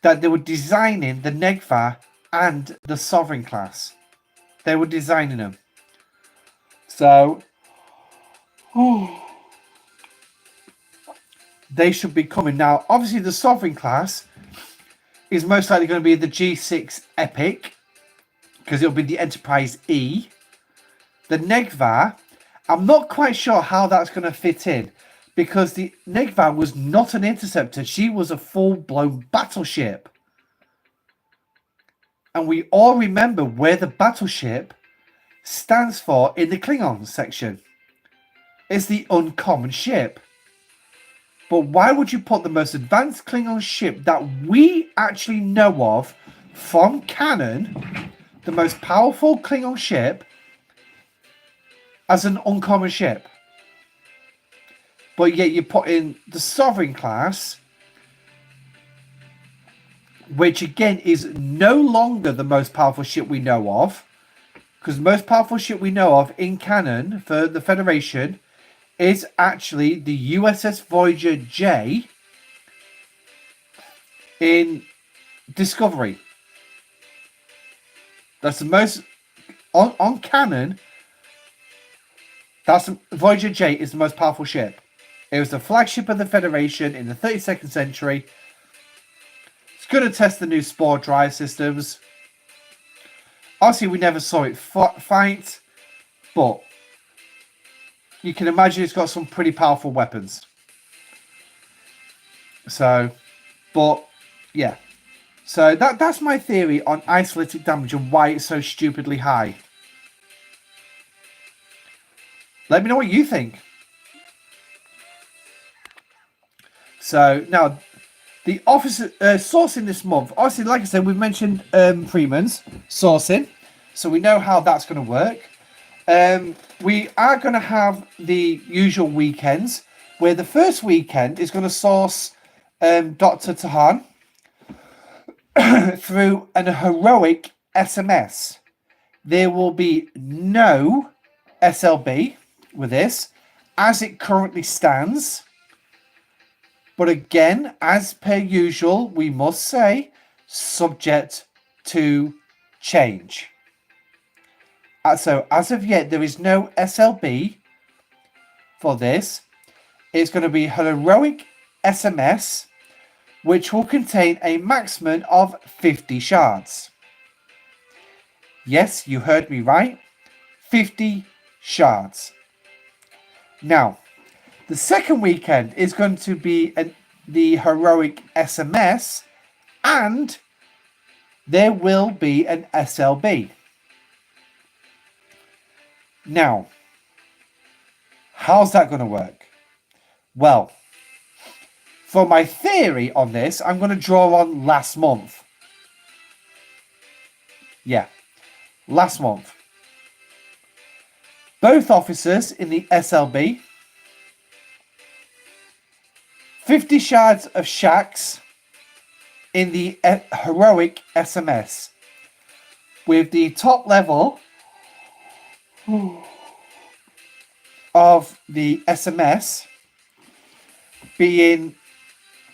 S1: that they were designing the Negva and the Sovereign class. They were designing them. So, they should be coming. Now, obviously, the Sovereign class is most likely going to be the G6 Epic, because it'll be the Enterprise E. The Negva, I'm not quite sure how that's going to fit in, because the Negva was not an interceptor. She was a full-blown battleship. And we all remember where the battleship stands for in the Klingon section. It's the uncommon ship. But why would you put the most advanced Klingon ship that we actually know of from canon, the most powerful Klingon ship, as an uncommon ship? But yet you put in the Sovereign class, which again is no longer the most powerful ship we know of, because the most powerful ship we know of in canon for the Federation is actually the USS Voyager J in Discovery. That's the most on canon. That's Voyager J is the most powerful ship. It was the flagship of the Federation in the 32nd century. It's going to test the new Spore drive systems. Obviously, we never saw it fight, but you can imagine it's got some pretty powerful weapons. So, but yeah. So that's my theory on isolytic damage and why it's so stupidly high. Let me know what you think. So now, the officer sourcing this month. Obviously, like I said, we've mentioned Freeman's sourcing, so we know how that's going to work. We are going to have the usual weekends, where the first weekend is going to source Dr. Tahan through an heroic SMS. There will be no SLB with this, as it currently stands. But again, as per usual, we must say, subject to change. So as of yet, there is no SLB for this. It's going to be heroic SMS, which will contain a maximum of 50 shards. Yes, you heard me right. 50 shards. Now, the second weekend is going to be the heroic SMS, and there will be an SLB. Now, how's that going to work? Well, for my theory on this, I'm going to draw on last month. Yeah, last month. Both officers in the SLB, 50 shards of shacks in the heroic SMS, with the top level of the SMS being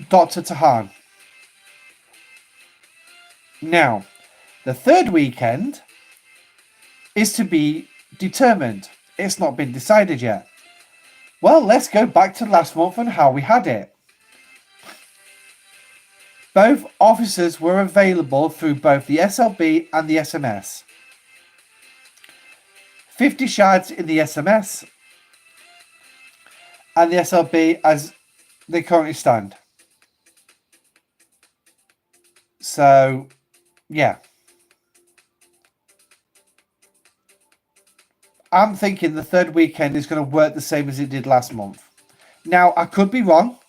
S1: Dr. Tahan. Now, the third weekend is to be determined. It's not been decided yet. Well, let's go back to last month and how we had it. Both officers were available through both the SLB and the SMS. 50 shards in the SMS and the SLB as they currently stand. So, yeah. I'm thinking the third weekend is going to work the same as it did last month. Now, I could be wrong.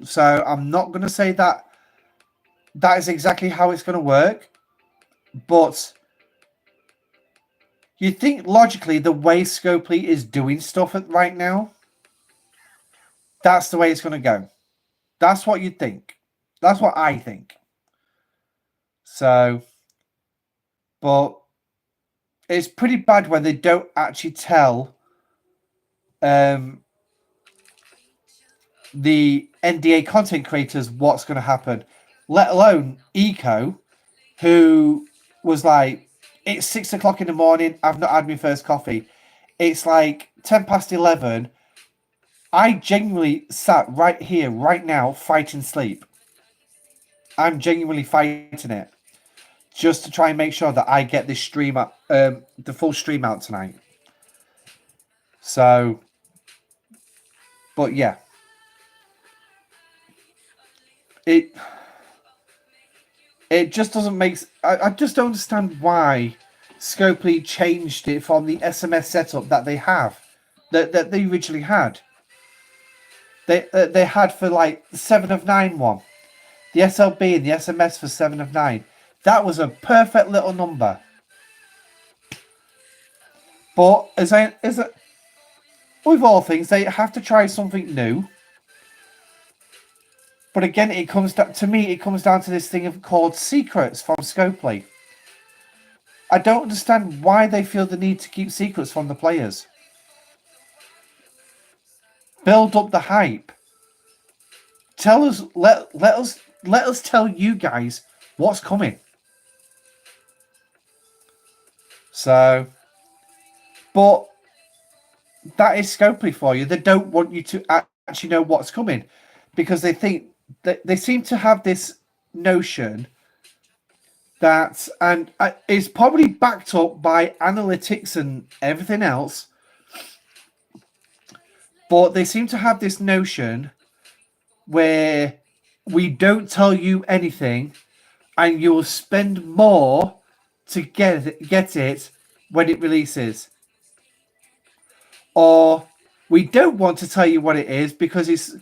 S1: So, I'm not going to say that is exactly how it's going to work. But you think logically the way Scopely is doing stuff right now, that's the way it's going to go. That's what you think. That's what I think. So, but it's pretty bad when they don't actually tell the NDA content creators what's going to happen, let alone Eco, who was like, it's 6 o'clock in the morning, I've not had my first coffee. It's like 10 past 11. I genuinely sat right here, right now, fighting sleep. I'm genuinely fighting it just to try and make sure that I get this stream up, the full stream out tonight. So, but yeah, it just doesn't make. I just don't understand why Scopely changed it from the SMS setup that they have, that they originally had. They had for like the 7 of 9 one, the SLB and the SMS for 7 of 9. That was a perfect little number. But with all things, they have to try something new. But again, it comes down to this thing of called secrets from Scopely. I don't understand why they feel the need to keep secrets from the players. Build up the hype. Tell us, let us tell you guys what's coming. So, but that is Scopely for you. They don't want you to actually know what's coming because they think that they seem to have this notion that, and it's probably backed up by analytics and everything else, but they seem to have this notion where we don't tell you anything and you'll spend more to get it when it releases. Or we don't want to tell you what it is because it's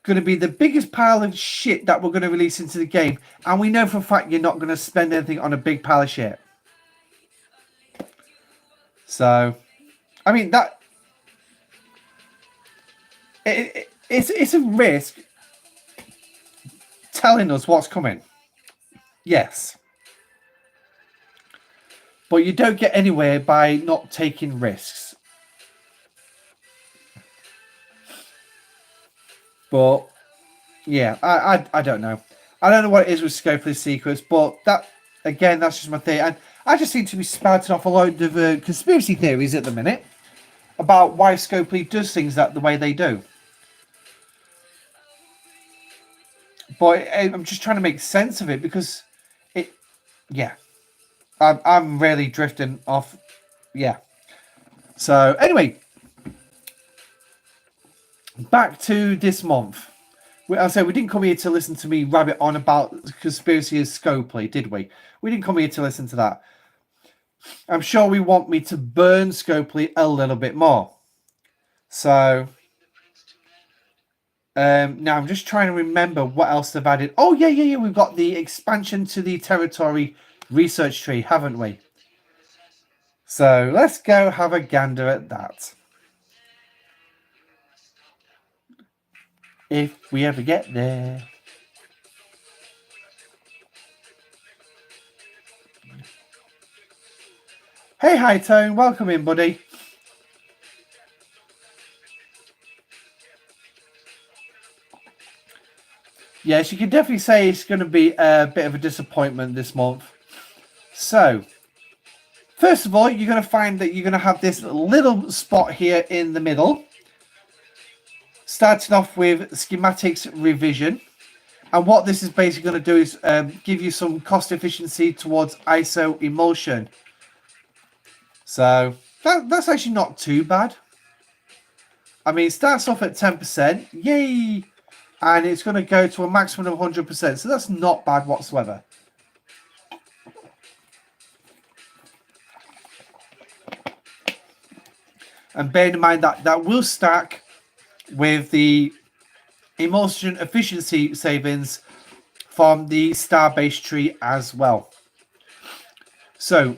S1: going to be the biggest pile of shit that we're going to release into the game, and we know for a fact you're not going to spend anything on a big pile of shit. So, I mean, that it's a risk telling us what's coming. Yes. But you don't get anywhere by not taking risks. But yeah, I don't know. I don't know what it is with Scopely's secrets, but that again, that's just my thing. And I just seem to be spouting off a load of conspiracy theories at the minute about why Scopely does things the way they do. But I'm just trying to make sense of it because I'm really drifting off. Yeah. So anyway, back to this month. I said we didn't come here to listen to me rabbit on about the conspiracy of Scopely, did we? We didn't come here to listen to that. I'm sure we want me to burn Scopely a little bit more. So now I'm just trying to remember what else they've added. Oh yeah. We've got the expansion to the territory research tree, haven't we? So let's go have a gander at that. If we ever get there. Hey, High Tone, welcome in, buddy. Yes, you can definitely say it's going to be a bit of a disappointment this month. So, first of all, you're going to find that you're going to have this little spot here in the middle. Starting off with schematics revision. And what this is basically going to do is give you some cost efficiency towards ISO emulsion. So that's actually not too bad. I mean, it starts off at 10%. Yay! And it's going to go to a maximum of 100%. So that's not bad whatsoever. And bear in mind that that will stack with the emulsion efficiency savings from the Starbase tree as well. So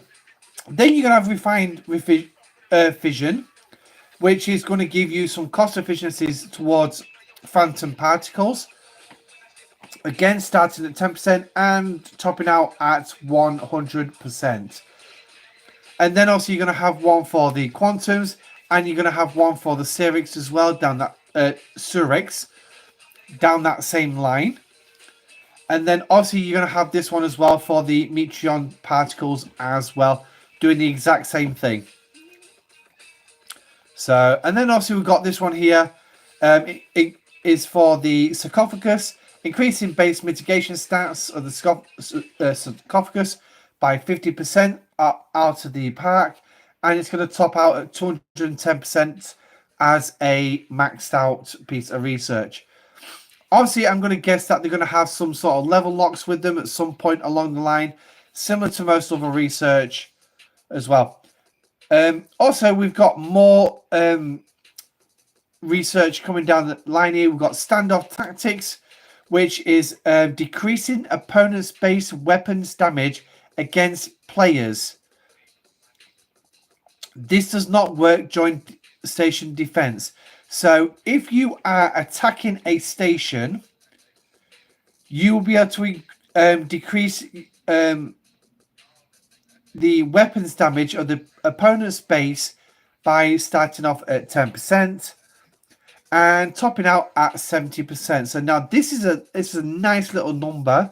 S1: then you're going to have refined fission, which is going to give you some cost efficiencies towards phantom particles. Again, starting at 10% and topping out at 100%. And then also you're going to have one for the quantums, and you're going to have one for the Cerix as well, down that Cerix, down that same line. And then also you're going to have this one as well for the Metreon particles as well, doing the exact same thing. So, and then also we've got this one here, It is for the sarcophagus, increasing base mitigation stats of the sarcophagus by 50% out of the pack, and it's going to top out at 210% as a maxed out piece of research. Obviously, I'm going to guess that they're going to have some sort of level locks with them at some point along the line, similar to most other research as well. Also, we've got more research coming down the line here. We've got standoff tactics, which is decreasing opponents' base weapons damage against players. This does not work during station defense. So if you are attacking a station, you will be able to decrease the weapons damage of the opponent's base by starting off at 10% and topping out at 70%. So now this is a nice little number.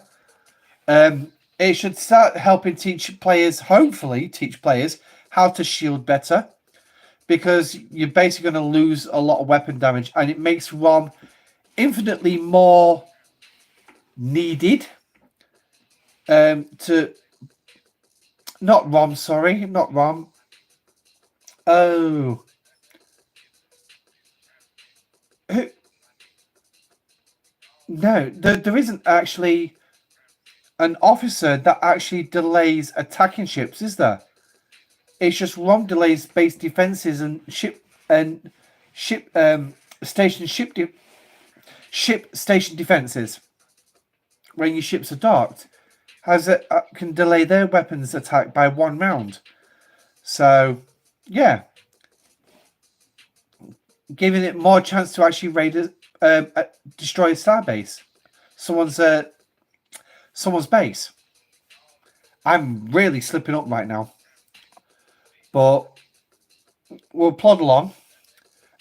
S1: It should start helping teach players, hopefully teach players how to shield better, because you're basically going to lose a lot of weapon damage, and it makes ROM infinitely more needed to not ROM, sorry, not ROM. Oh. No, there isn't actually an officer that actually delays attacking ships, is there? It's just ROM delays base defenses and ship station defenses when your ships are docked. Has it can delay their weapons attack by 1 round. So yeah, giving it more chance to actually raid destroy a star base, someone's base. I'm really slipping up right now, but we'll plod along.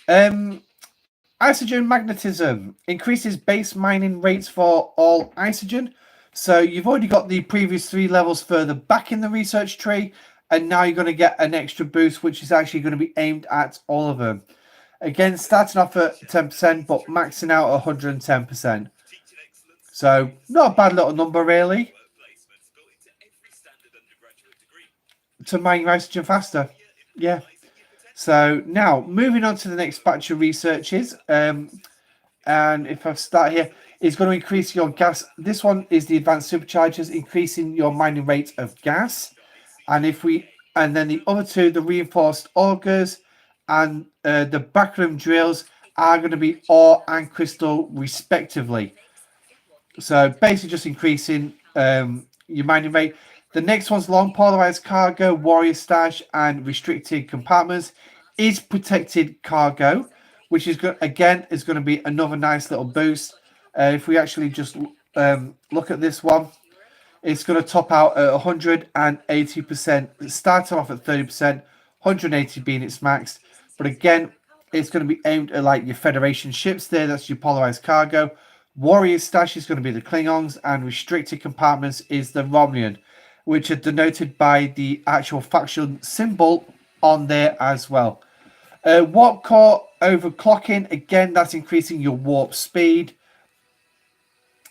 S1: Isogen magnetism increases base mining rates for all isogen. So you've already got the previous 3 levels further back in the research tree, and now you're going to get an extra boost, which is actually going to be aimed at all of them. Again, starting off at 10%, but maxing out at 110%. So not a bad little number, really, to mine isogen faster. Yeah. So now moving on to the next batch of researches. And if I start here, it's going to increase your gas. This one is the advanced superchargers, increasing your mining rate of gas. And then the other 2, the reinforced augers and the backroom drills, are going to be ore and crystal respectively. So basically just increasing your mining rate. The next one's long polarized cargo, warrior stash, and restricted compartments is protected cargo, which is again is going to be another nice little boost. If we actually just look at this one, it's going to top out at 180%, starting off at 30%, 180 being its max. But again, it's going to be aimed at like your Federation ships there. That's your polarized cargo. Warrior stash is going to be the Klingons, and restricted compartments is the Romulan, which are denoted by the actual faction symbol on there as well. Warp core overclocking, again, that's increasing your warp speed.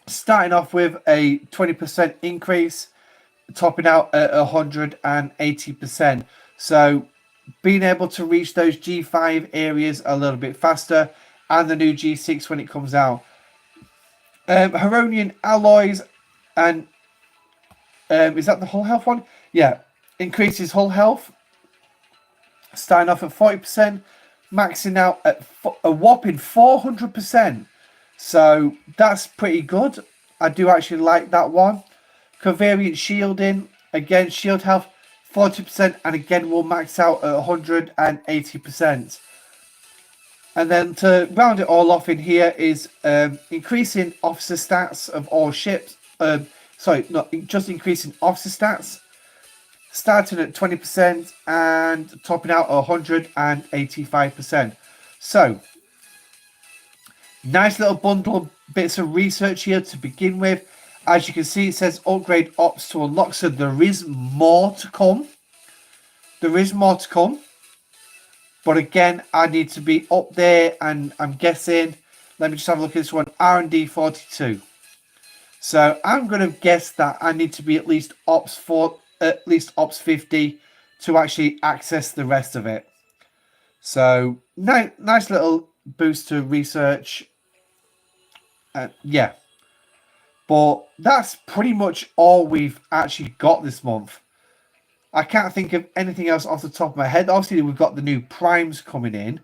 S1: Starting off with a 20% increase, topping out at 180%. So being able to reach those G5 areas a little bit faster, and the new G6 when it comes out. Heronian alloys, and is that the hull health one? Yeah, increases hull health. Starting off at 40%, maxing out at a whopping 400%. So that's pretty good. I do actually like that one. Covariant shielding, again, shield health 40%, and again will max out at 180%. And then to round it all off in here is increasing officer stats of all ships. Sorry, not just increasing officer stats, starting at 20% and topping out at 185%. So, nice little bundle of bits of research here to begin with. As you can see, it says upgrade ops to unlock, so there is more to come. There is more to come. But again, I need to be up there, and I'm guessing. Let me just have a look at this one. R&D 42. So I'm going to guess that I need to be at least ops 50 to actually access the rest of it. So nice little boost to research. Yeah. But that's pretty much all we've actually got this month. I can't think of anything else off the top of my head. Obviously, we've got the new primes coming in.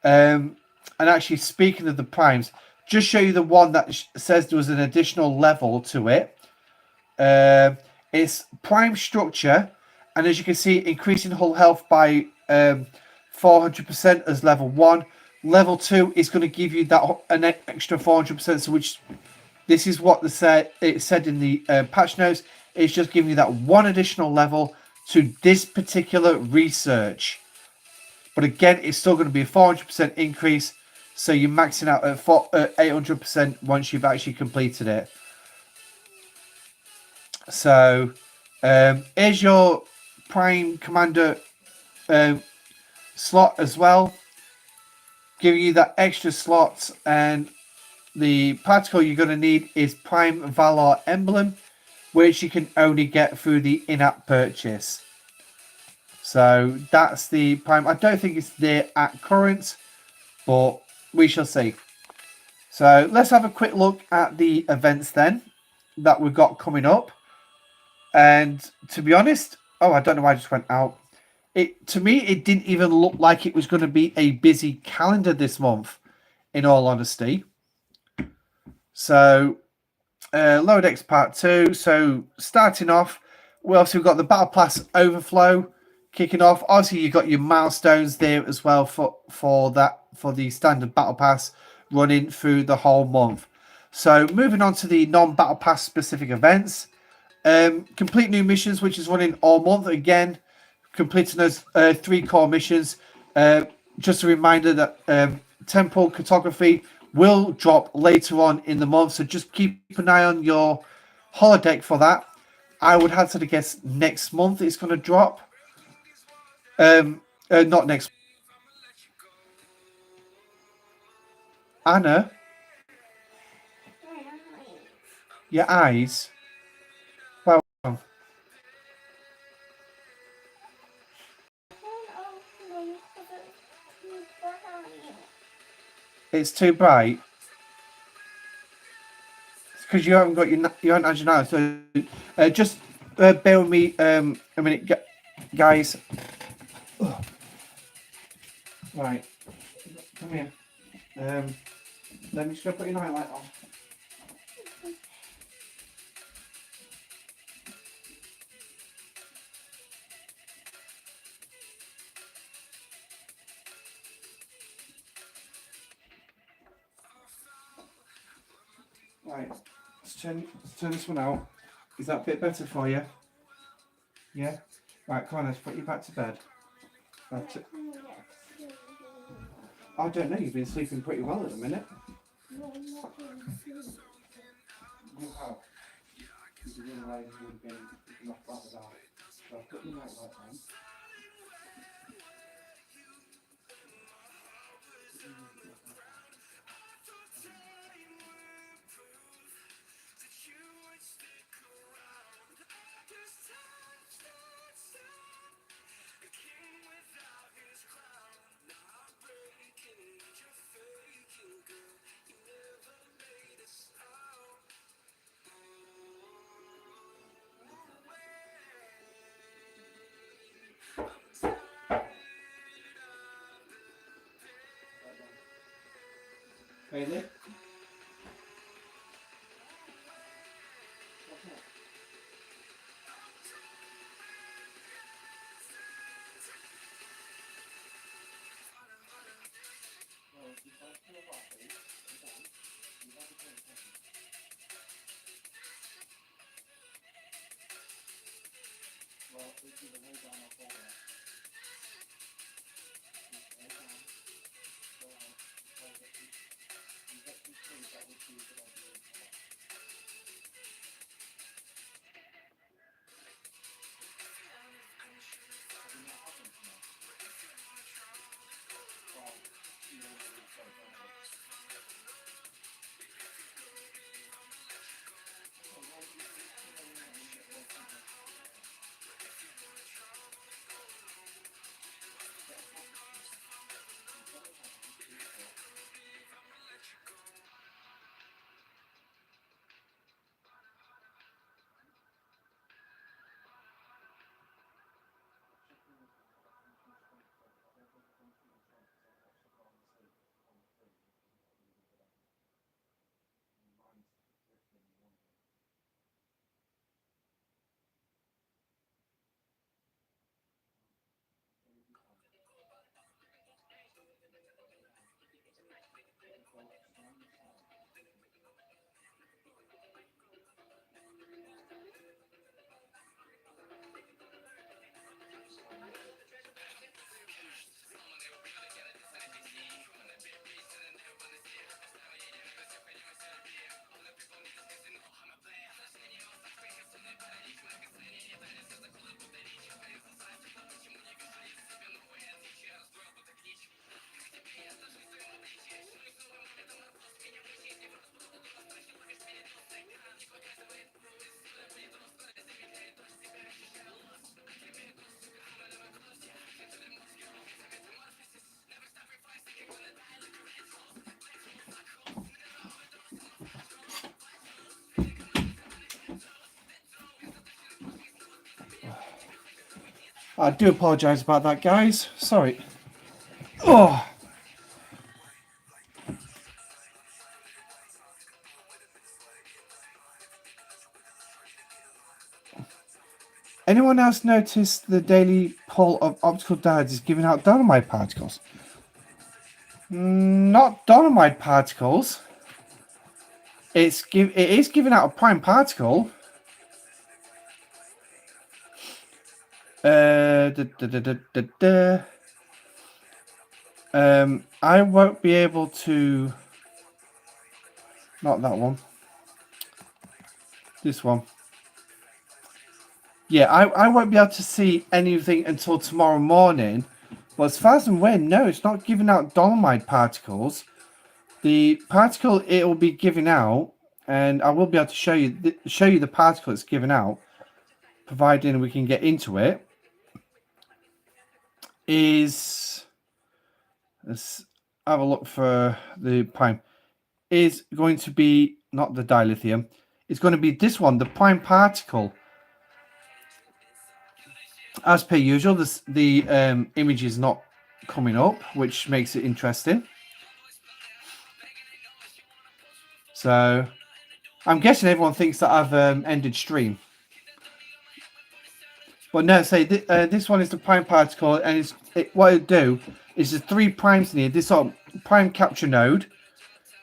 S1: And actually, speaking of the primes, just show you the one that says there was an additional level to it. It's prime structure, and as you can see, increasing hull health by 400% as level 1. Level 2 is going to give you that an extra 400%. So which this is what it said in the patch notes. It's just giving you that one additional level to this particular research. But again, it's still going to be a 400% increase. So you're maxing out at 800% once you've actually completed it. So here's your Prime Commander slot as well. Giving you that extra slot. And the particle you're going to need is Prime Valor Emblem, which you can only get through the in-app purchase. So that's the Prime. I don't think it's there at current, but we shall see. So let's have a quick look at the events then that we've got coming up. And to be honest, I don't know why I just went out. To me, it didn't even look like it was going to be a busy calendar this month, in all honesty. So, Lower Decks Part 2. So, starting off, we've got the Battle Pass Overflow kicking off. Obviously, you've got your milestones there as well for the standard Battle Pass running through the whole month. So, moving on to the non-Battle Pass specific events. Complete new missions, which is running all month again. Completing those 3 core missions. Just a reminder that Temple Cartography will drop later on in the month, so just keep an eye on your holodeck for that. I would have to guess next month it's going to drop. Not next. Anna, your eyes. Well, it's too bright. It's because you haven't had your eyes. So just bear with me a minute, guys. Ugh. Right, come here. Let me just go put your nightlight on. Right, let's turn this one out. Is that a bit better for you? Yeah? Right, come on, let's put you back to bed. I don't know, you've been sleeping pretty well at the minute. You have. You didn't realise you would have been knocked out without it. So I've put your nightlight on. Bailey? I do apologise about that, guys. Sorry. Oh. Anyone else noticed the daily poll of optical diodes is giving out dynamite particles? Not dynamite particles. It is giving out a prime particle. I won't be able to. Not that one. This one. Yeah, I won't be able to see anything until tomorrow morning. But as far as I'm aware, no, it's not giving out dolomite particles. The particle it will be giving out, and I will be able to show you the particle it's giving out, providing we can get into it. Is let's have a look for the prime. Is going to be not the dilithium. It's going to be this one, the prime particle. As per usual, the image is not coming up, which makes it interesting. So, I'm guessing everyone thinks that I've ended stream. But no, say this one is the prime particle, and what it'll do is there's 3 primes in here. This sort of prime capture node,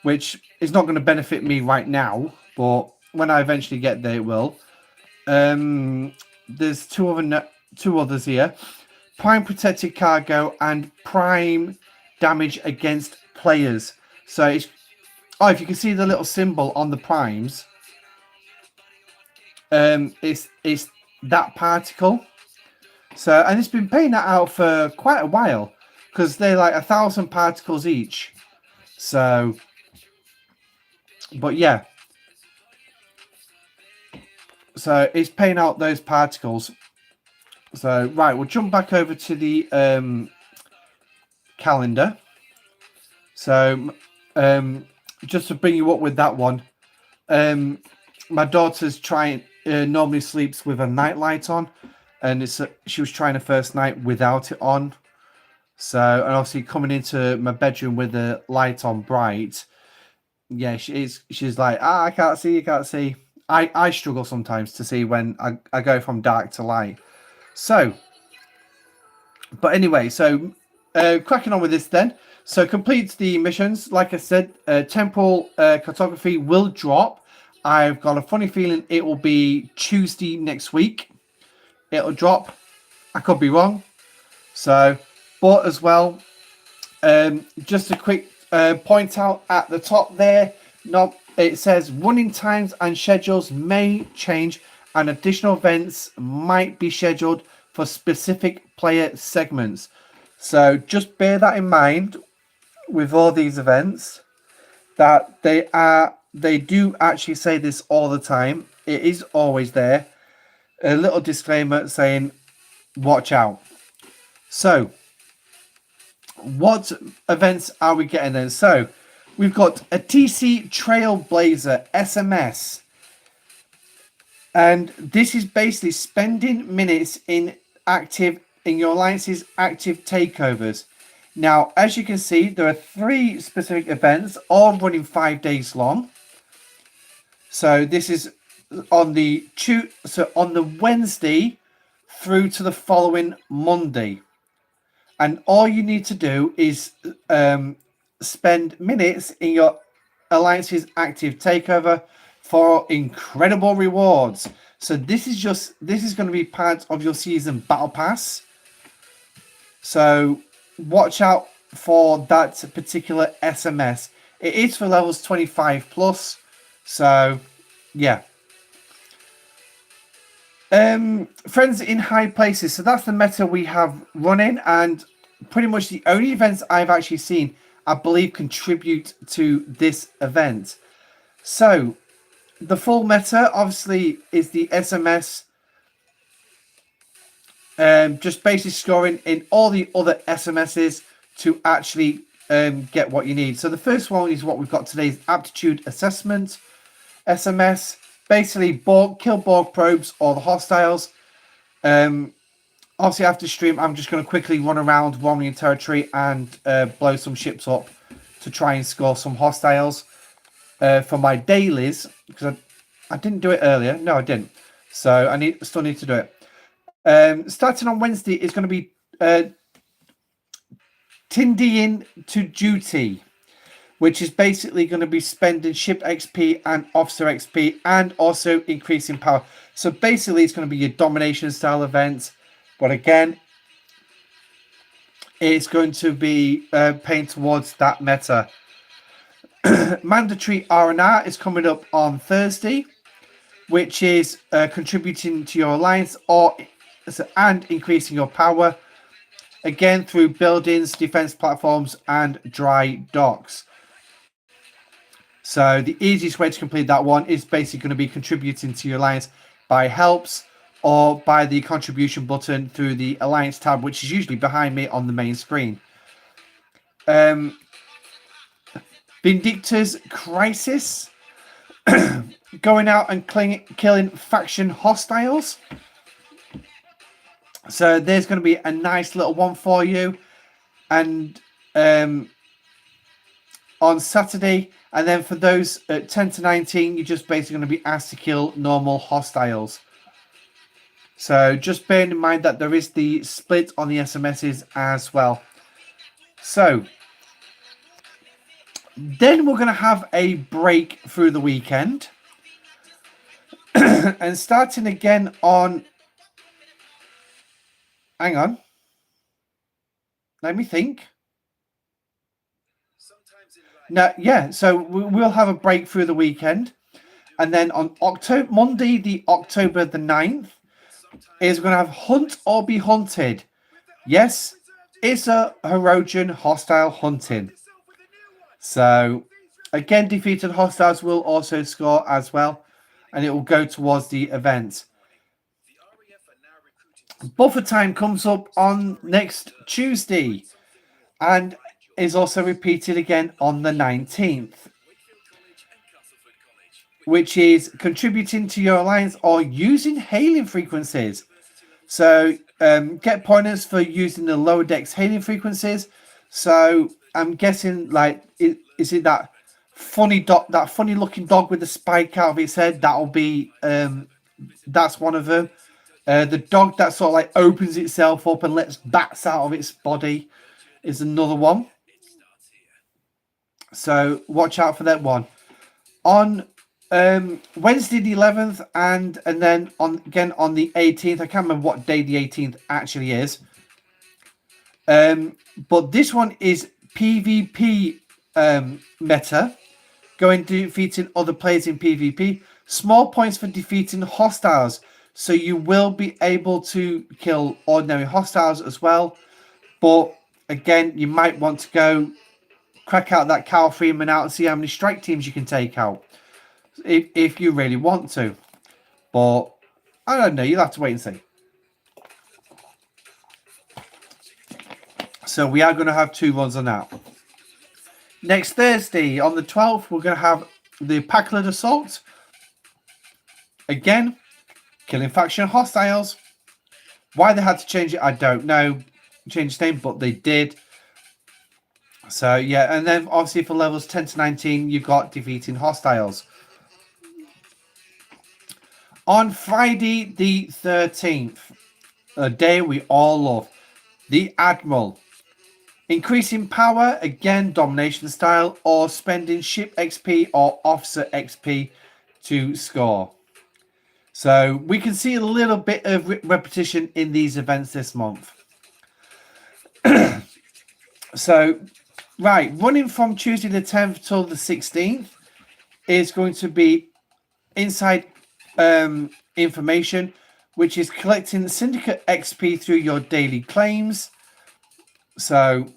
S1: which is not going to benefit me right now, but when I eventually get there, it will. There's two others here: prime protected cargo and prime damage against players. So it's if you can see the little symbol on the primes, it's that particle. So, and it's been paying that out for quite a while because they're like 1,000 particles each. So, but yeah. So it's paying out those particles. So, right, we'll jump back over to the calendar. So, just to bring you up with that one, my daughter's normally sleeps with a nightlight on, and she was trying the first night without it on. So, and obviously coming into my bedroom with the light on bright, yeah, she's like, I can't see. I struggle sometimes to see when I go from dark to light. So, but anyway, so cracking on with this then. So complete the missions. Like I said, temporal cartography will drop. I've got a funny feeling it will be Tuesday next week. It'll drop. I could be wrong. So, but as well, just a quick point out at the top there. It says running times and schedules may change, and additional events might be scheduled for specific player segments. So just bear that in mind with all these events, that they do actually say this all the time. It is always there. A little disclaimer saying, watch out. So, what events are we getting then? So, we've got a TC Trailblazer SMS. And this is basically spending minutes in your alliance's active takeovers. Now, as you can see, there are 3 specific events, all running 5 days long. So this is on the Wednesday through to the following Monday. And all you need to do is spend minutes in your alliance's active takeover for incredible rewards. So this is going to be part of your season battle pass. So watch out for that particular SMS. It is for levels 25 plus. So yeah. Friends in high places. So that's the meta we have running, and pretty much the only events I've actually seen, I believe, contribute to this event. So the full meta obviously is the SMS. Just basically scoring in all the other SMSs to actually get what you need. So the first one is what we've got today's aptitude assessment SMS. Basically, kill Borg probes or the hostiles. obviously after stream, I'm just going to quickly run around Romanian territory and blow some ships up to try and score some hostiles for my dailies, because I didn't do it earlier. No, I didn't. So I still need to do it. Starting on Wednesday is going to be Tindying to Duty, which is basically going to be spending ship XP and officer XP and also increasing power. So basically it's going to be your domination style event. But again, it's going to be paying towards that meta. Mandatory R&R is coming up on Thursday, which is contributing to your alliance and increasing your power. Again, through buildings, defense platforms, and dry docks. So the easiest way to complete that one is basically going to be contributing to your alliance by helps or by the contribution button through the alliance tab, which is usually behind me on the main screen. Vindictor's Crisis. Going out and killing faction hostiles. So there's going to be a nice little one for you. And on Saturday, and then for those at 10 to 19, you're just basically going to be asked to kill normal hostiles. So just bearing in mind that there is the split on the SMSs as well. So then we're going to have a break through the weekend. And starting again on... Hang on. Let me think. No, yeah, so we'll have a break through the weekend. And then on Monday, the October the 9th, is going to have Hunt or Be Hunted. Yes, it's a Herodian hostile hunting. So, again, defeated hostiles will also score as well. And it will go towards the event. Buffer time comes up on next Tuesday. And is also repeated again on the 19th. Which is contributing to your alliance or using hailing frequencies. So get pointers for using the lower decks hailing frequencies. So I'm guessing, like, is it that funny looking dog with the spike out of its head? That'll be that's one of them. The dog that sort of like opens itself up and lets bats out of its body is another one. So watch out for that one. On Wednesday the 11th and then on the 18th. I can't remember what day the 18th actually is. But this one is PvP meta. Going defeating other players in PvP. Small points for defeating hostiles. So you will be able to kill ordinary hostiles as well. But again, you might want to go crack out that Carl Freeman out and see how many strike teams you can take out. If you really want to. But I don't know. You'll have to wait and see. So we are going to have 2 runs on that. Next Thursday, on the 12th, we're going to have the Packlet Assault. Again, killing faction hostiles. Why they had to change it, I don't know. Change its name, but they did. So, yeah. And then, obviously, for levels 10 to 19, you've got defeating hostiles. On Friday the 13th, a day we all love, the Admiral. Increasing power, again, domination style, or spending ship XP or officer XP to score. So we can see a little bit of repetition in these events this month. So, right, running from Tuesday the 10th till the 16th is going to be inside information, which is collecting syndicate XP through your daily claims. So,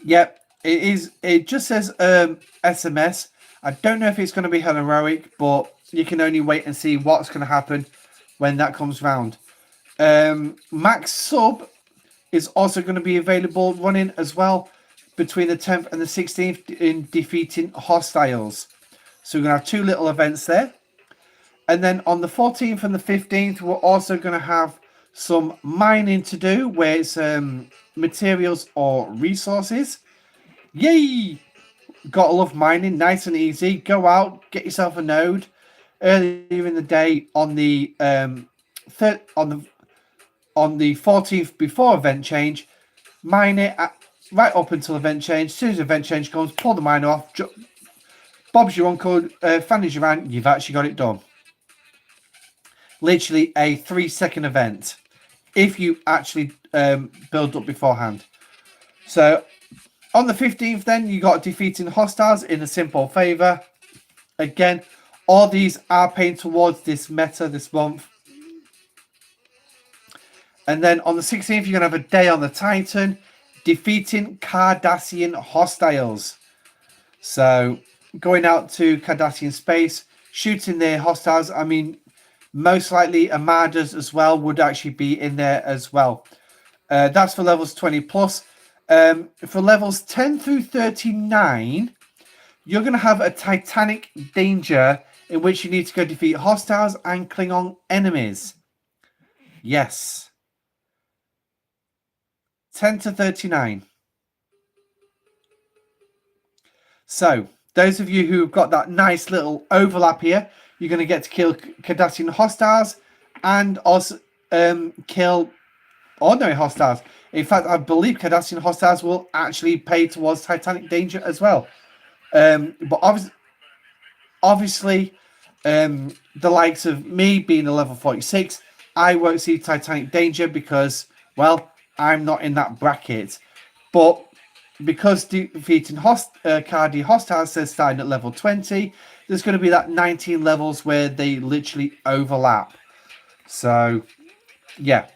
S1: yep, it is. It just says SMS. I don't know if it's going to be heroic, but you can only wait and see what's going to happen when that comes round. Max Sub is also going to be available running as well between the 10th and the 16th in defeating hostiles. So we're going to have 2 little events there. And then on the 14th and the 15th, we're also going to have some mining to do where it's materials or resources. Yay! Gotta love mining, nice and easy. Go out, get yourself a node earlier in the day on the on the 14th before event change. Mine it right up until event change. As soon as event change comes, pull the miner off. Bob's your uncle, fannies your aunt. You've actually got it done. Literally a 3-second event if you actually build up beforehand. So on the 15th, then you got defeating hostiles in a simple favor. Again, all these are paying towards this meta this month. And then on the 16th, you're going to have a day on the Titan, defeating Cardassian hostiles. So going out to Cardassian space, shooting their hostiles. I mean, most likely Armadas as well would actually be in there as well. That's for levels 20 plus. For levels 10 through 39, you're going to have a Titanic danger in which you need to go defeat hostiles and Klingon enemies. Yes. 10 to 39. So, those of you who've got that nice little overlap here, you're going to get to kill Cardassian hostiles and also kill ordinary hostiles. In fact, I believe Cardassian hostiles will actually pay towards Titanic danger as well. But obviously, the likes of me being a level 46, I won't see Titanic danger because, well, I'm not in that bracket. But because defeating Cardi hostiles says starting at level 20, there's going to be that 19 levels where they literally overlap. So, yeah.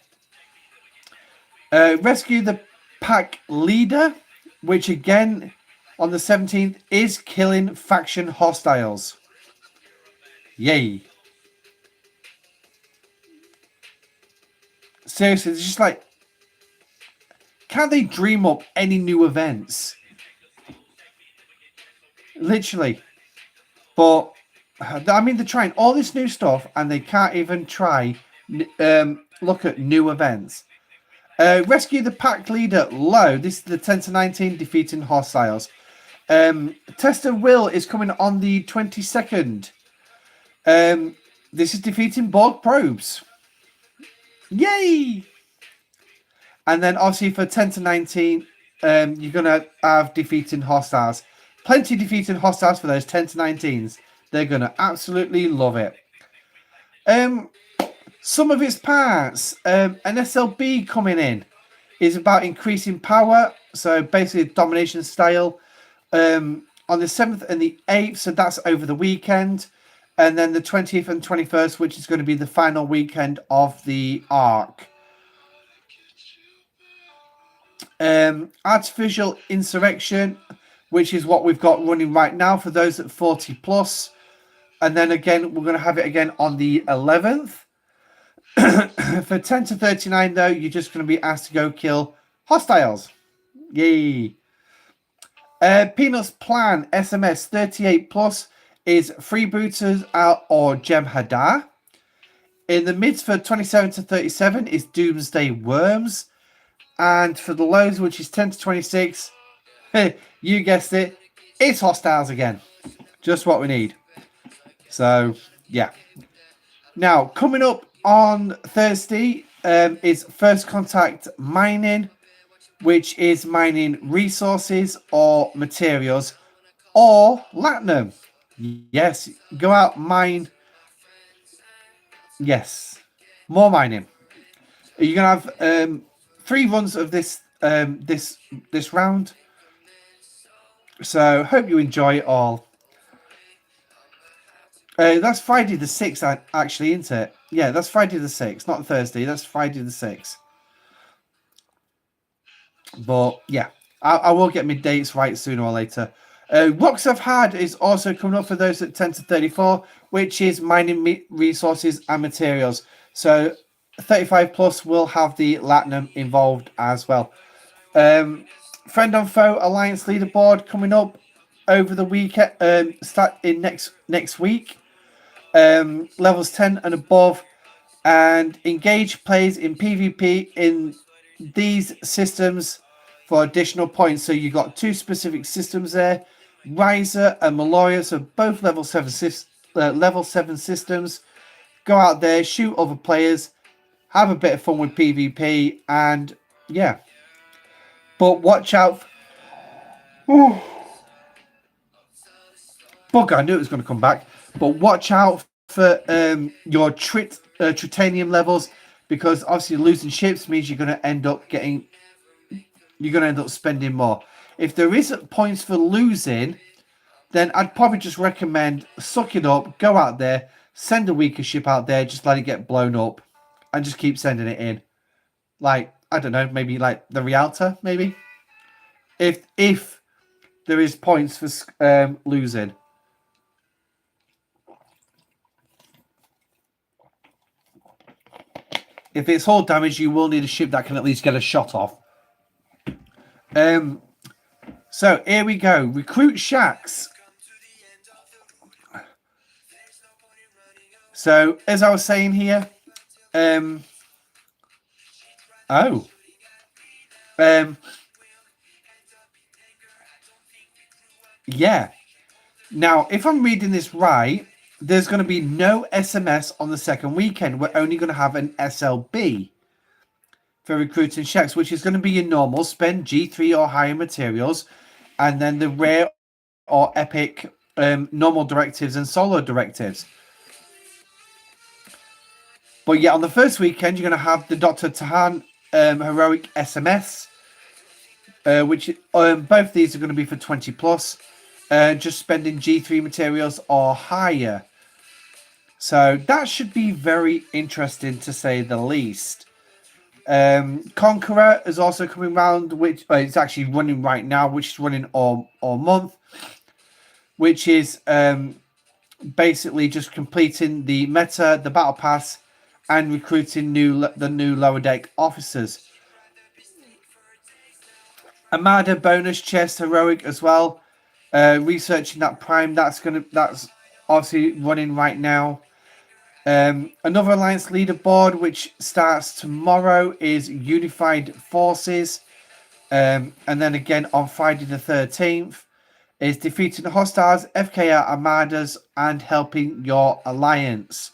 S1: Rescue the pack leader, which again on the 17th is killing faction hostiles. Yay. Seriously, it's just like, can't they dream up any new events? Literally. But, I mean, they're trying all this new stuff and they can't even try look at new events. Rescue the pack leader low. This is the 10 to 19 defeating hostiles. Test of Will is coming on the 22nd. This is defeating Borg probes. Yay! And then obviously for 10 to 19, you're going to have defeating hostiles. Plenty defeating hostiles for those 10 to 19s. They're going to absolutely love it. Some of its parts, an SLB coming in, is about increasing power. So basically domination style. On the 7th and the 8th, so that's over the weekend. And then the 20th and 21st, which is going to be the final weekend of the arc. Artificial Insurrection, which is what we've got running right now for those at 40 plus. And then again, we're going to have it again on the 11th. For 10 to 39, though, you're just going to be asked to go kill hostiles. Yay. Peanuts Plan SMS 38 plus is Freebooters or Jem'Hadar. In the mids for 27 to 37 is Doomsday Worms. And for the lows, which is 10 to 26, you guessed it, it's hostiles again. Just what we need. So, yeah. Now, coming up on Thursday is First Contact Mining, which is mining resources or materials or latinum. Yes, go out, mine. Yes, more mining. You're going to have 3 runs of this this round. So, hope you enjoy it all. That's Friday the 6th, actually, isn't it? Yeah, that's Friday the 6th, not Thursday. That's Friday the 6th. But, yeah, I will get my dates right sooner or later. Rocks I've Had is also coming up for those at 10 to 34, which is mining resources and materials. So, 35 plus will have the Latinum involved as well. Friend on Foe Alliance leaderboard coming up over the weekend, start in next week. Levels 10 and above and engage players in PvP in these systems for additional points. So you got two specific systems there, Riser and Maloria, so both level 7 systems. Go out there, shoot other players, have a bit of fun with PvP, and yeah. But watch out. Bug, I knew it was going to come back. But watch out for your tritanium levels, because obviously losing ships means you're going to end up spending more. If there isn't points for losing, then I'd probably just recommend suck it up, go out there, send a weaker ship out there, just let it get blown up, and just keep sending it in. Like, I don't know, maybe like the Rialta, maybe. If there is points for losing. If it's hull damage, you will need a ship that can at least get a shot off. So here we go. Recruit shacks. So as I was saying here, yeah. Now, if I'm reading this right, there's going to be no SMS on the second weekend. We're only going to have an SLB for recruiting shacks, which is going to be your normal spend G3 or higher materials, and then the rare or epic normal directives and solo directives. But yeah, on the first weekend, you're going to have the Dr. Tahan heroic SMS, which both these are going to be for 20 plus. Just spending G3 materials or higher. So that should be very interesting, to say the least. Conqueror is also coming around, which it's actually running right now, which is running all month, which is basically just completing the meta, the battle pass, and recruiting the new lower deck officers. Armada bonus chest heroic as well. Researching that prime, that's obviously running right now. Another alliance leaderboard which starts tomorrow is Unified Forces, and then again on Friday the 13th is defeating the hostiles, FKR armadas, and helping your alliance.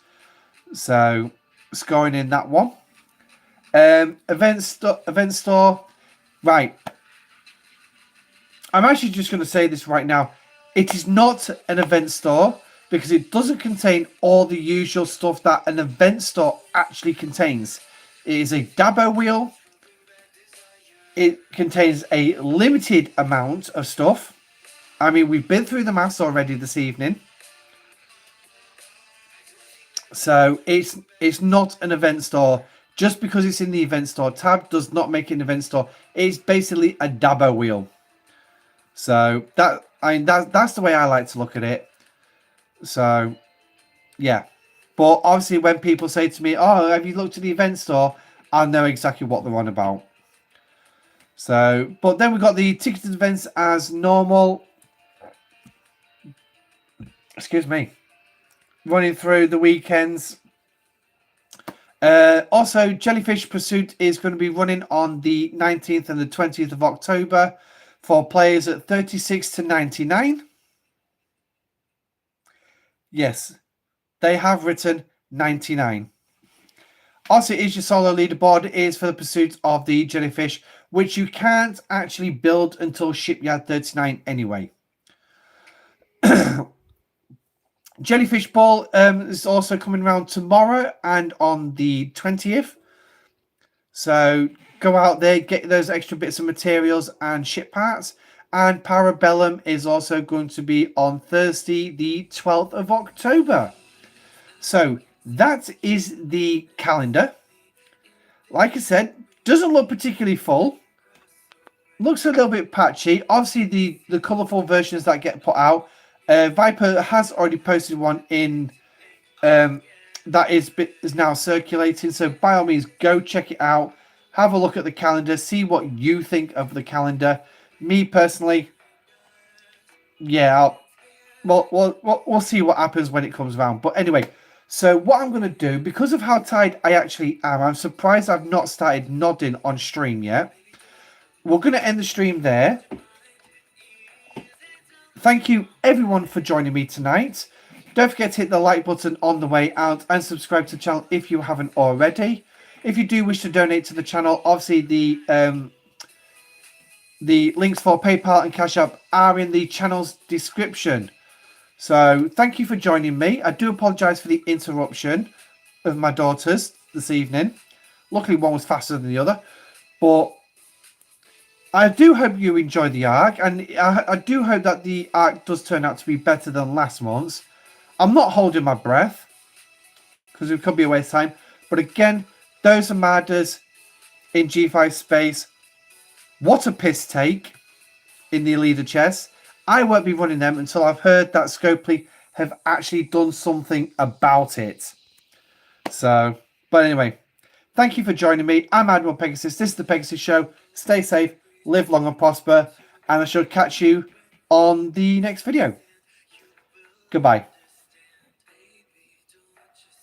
S1: So scoring in that one. Event store, right. I'm actually just going to say this right now. It is not an event store because it doesn't contain all the usual stuff that an event store actually contains. It is a Dabo wheel. It contains a limited amount of stuff. I mean, we've been through the maths already this evening. So it's not an event store. Just because it's in the event store tab does not make it an event store. It's basically a Dabo wheel. So that's the way I like to look at it. So yeah. But obviously when people say to me, "Oh, have you looked at the event store?" I know exactly what they're on about. So, but then we've got the ticketed events as normal. Excuse me. Running through the weekends. Also, Jellyfish Pursuit is going to be running on the 19th and the 20th of October for players at 36 to 99. Yes, they have written 99. Also, is your solo leaderboard is for the pursuit of the Jellyfish, which you can't actually build until Shipyard 39 anyway. Jellyfish Ball is also coming around tomorrow and on the 20th. So go out there, get those extra bits of materials and ship parts. And Parabellum is also going to be on Thursday, the 12th of October. So that is the calendar. Like I said, doesn't look particularly full. Looks a little bit patchy. Obviously, the colourful versions that get put out. Viper has already posted one in that is now circulating. So by all means, go check it out. Have a look at the calendar. See what you think of the calendar. Me personally, yeah, we'll see what happens when it comes around. But anyway, So what I'm going to do, because of how tired I actually am, I'm surprised I've not started nodding on stream yet. We're going to end the stream there. Thank you everyone for joining me tonight. Don't forget to hit the like button on the way out and subscribe to the channel if you haven't already. If you do wish to donate to the channel, obviously the links for PayPal and Cash App are in the channel's description. So thank you for joining me. I do apologise for the interruption of my daughters this evening. Luckily one was faster than the other. But I do hope you enjoy the arc, and I do hope that the arc does turn out to be better than last month's. I'm not holding my breath, because it could be a waste of time. But again, those Armadas in G5 space, what a piss take in the leader chest. I won't be running them until I've heard that Scopely have actually done something about it. So, but anyway, thank you for joining me. I'm Admiral Pegasus. This is the Pegasus Show. Stay safe, live long and prosper, and I shall catch you on the next video. Goodbye.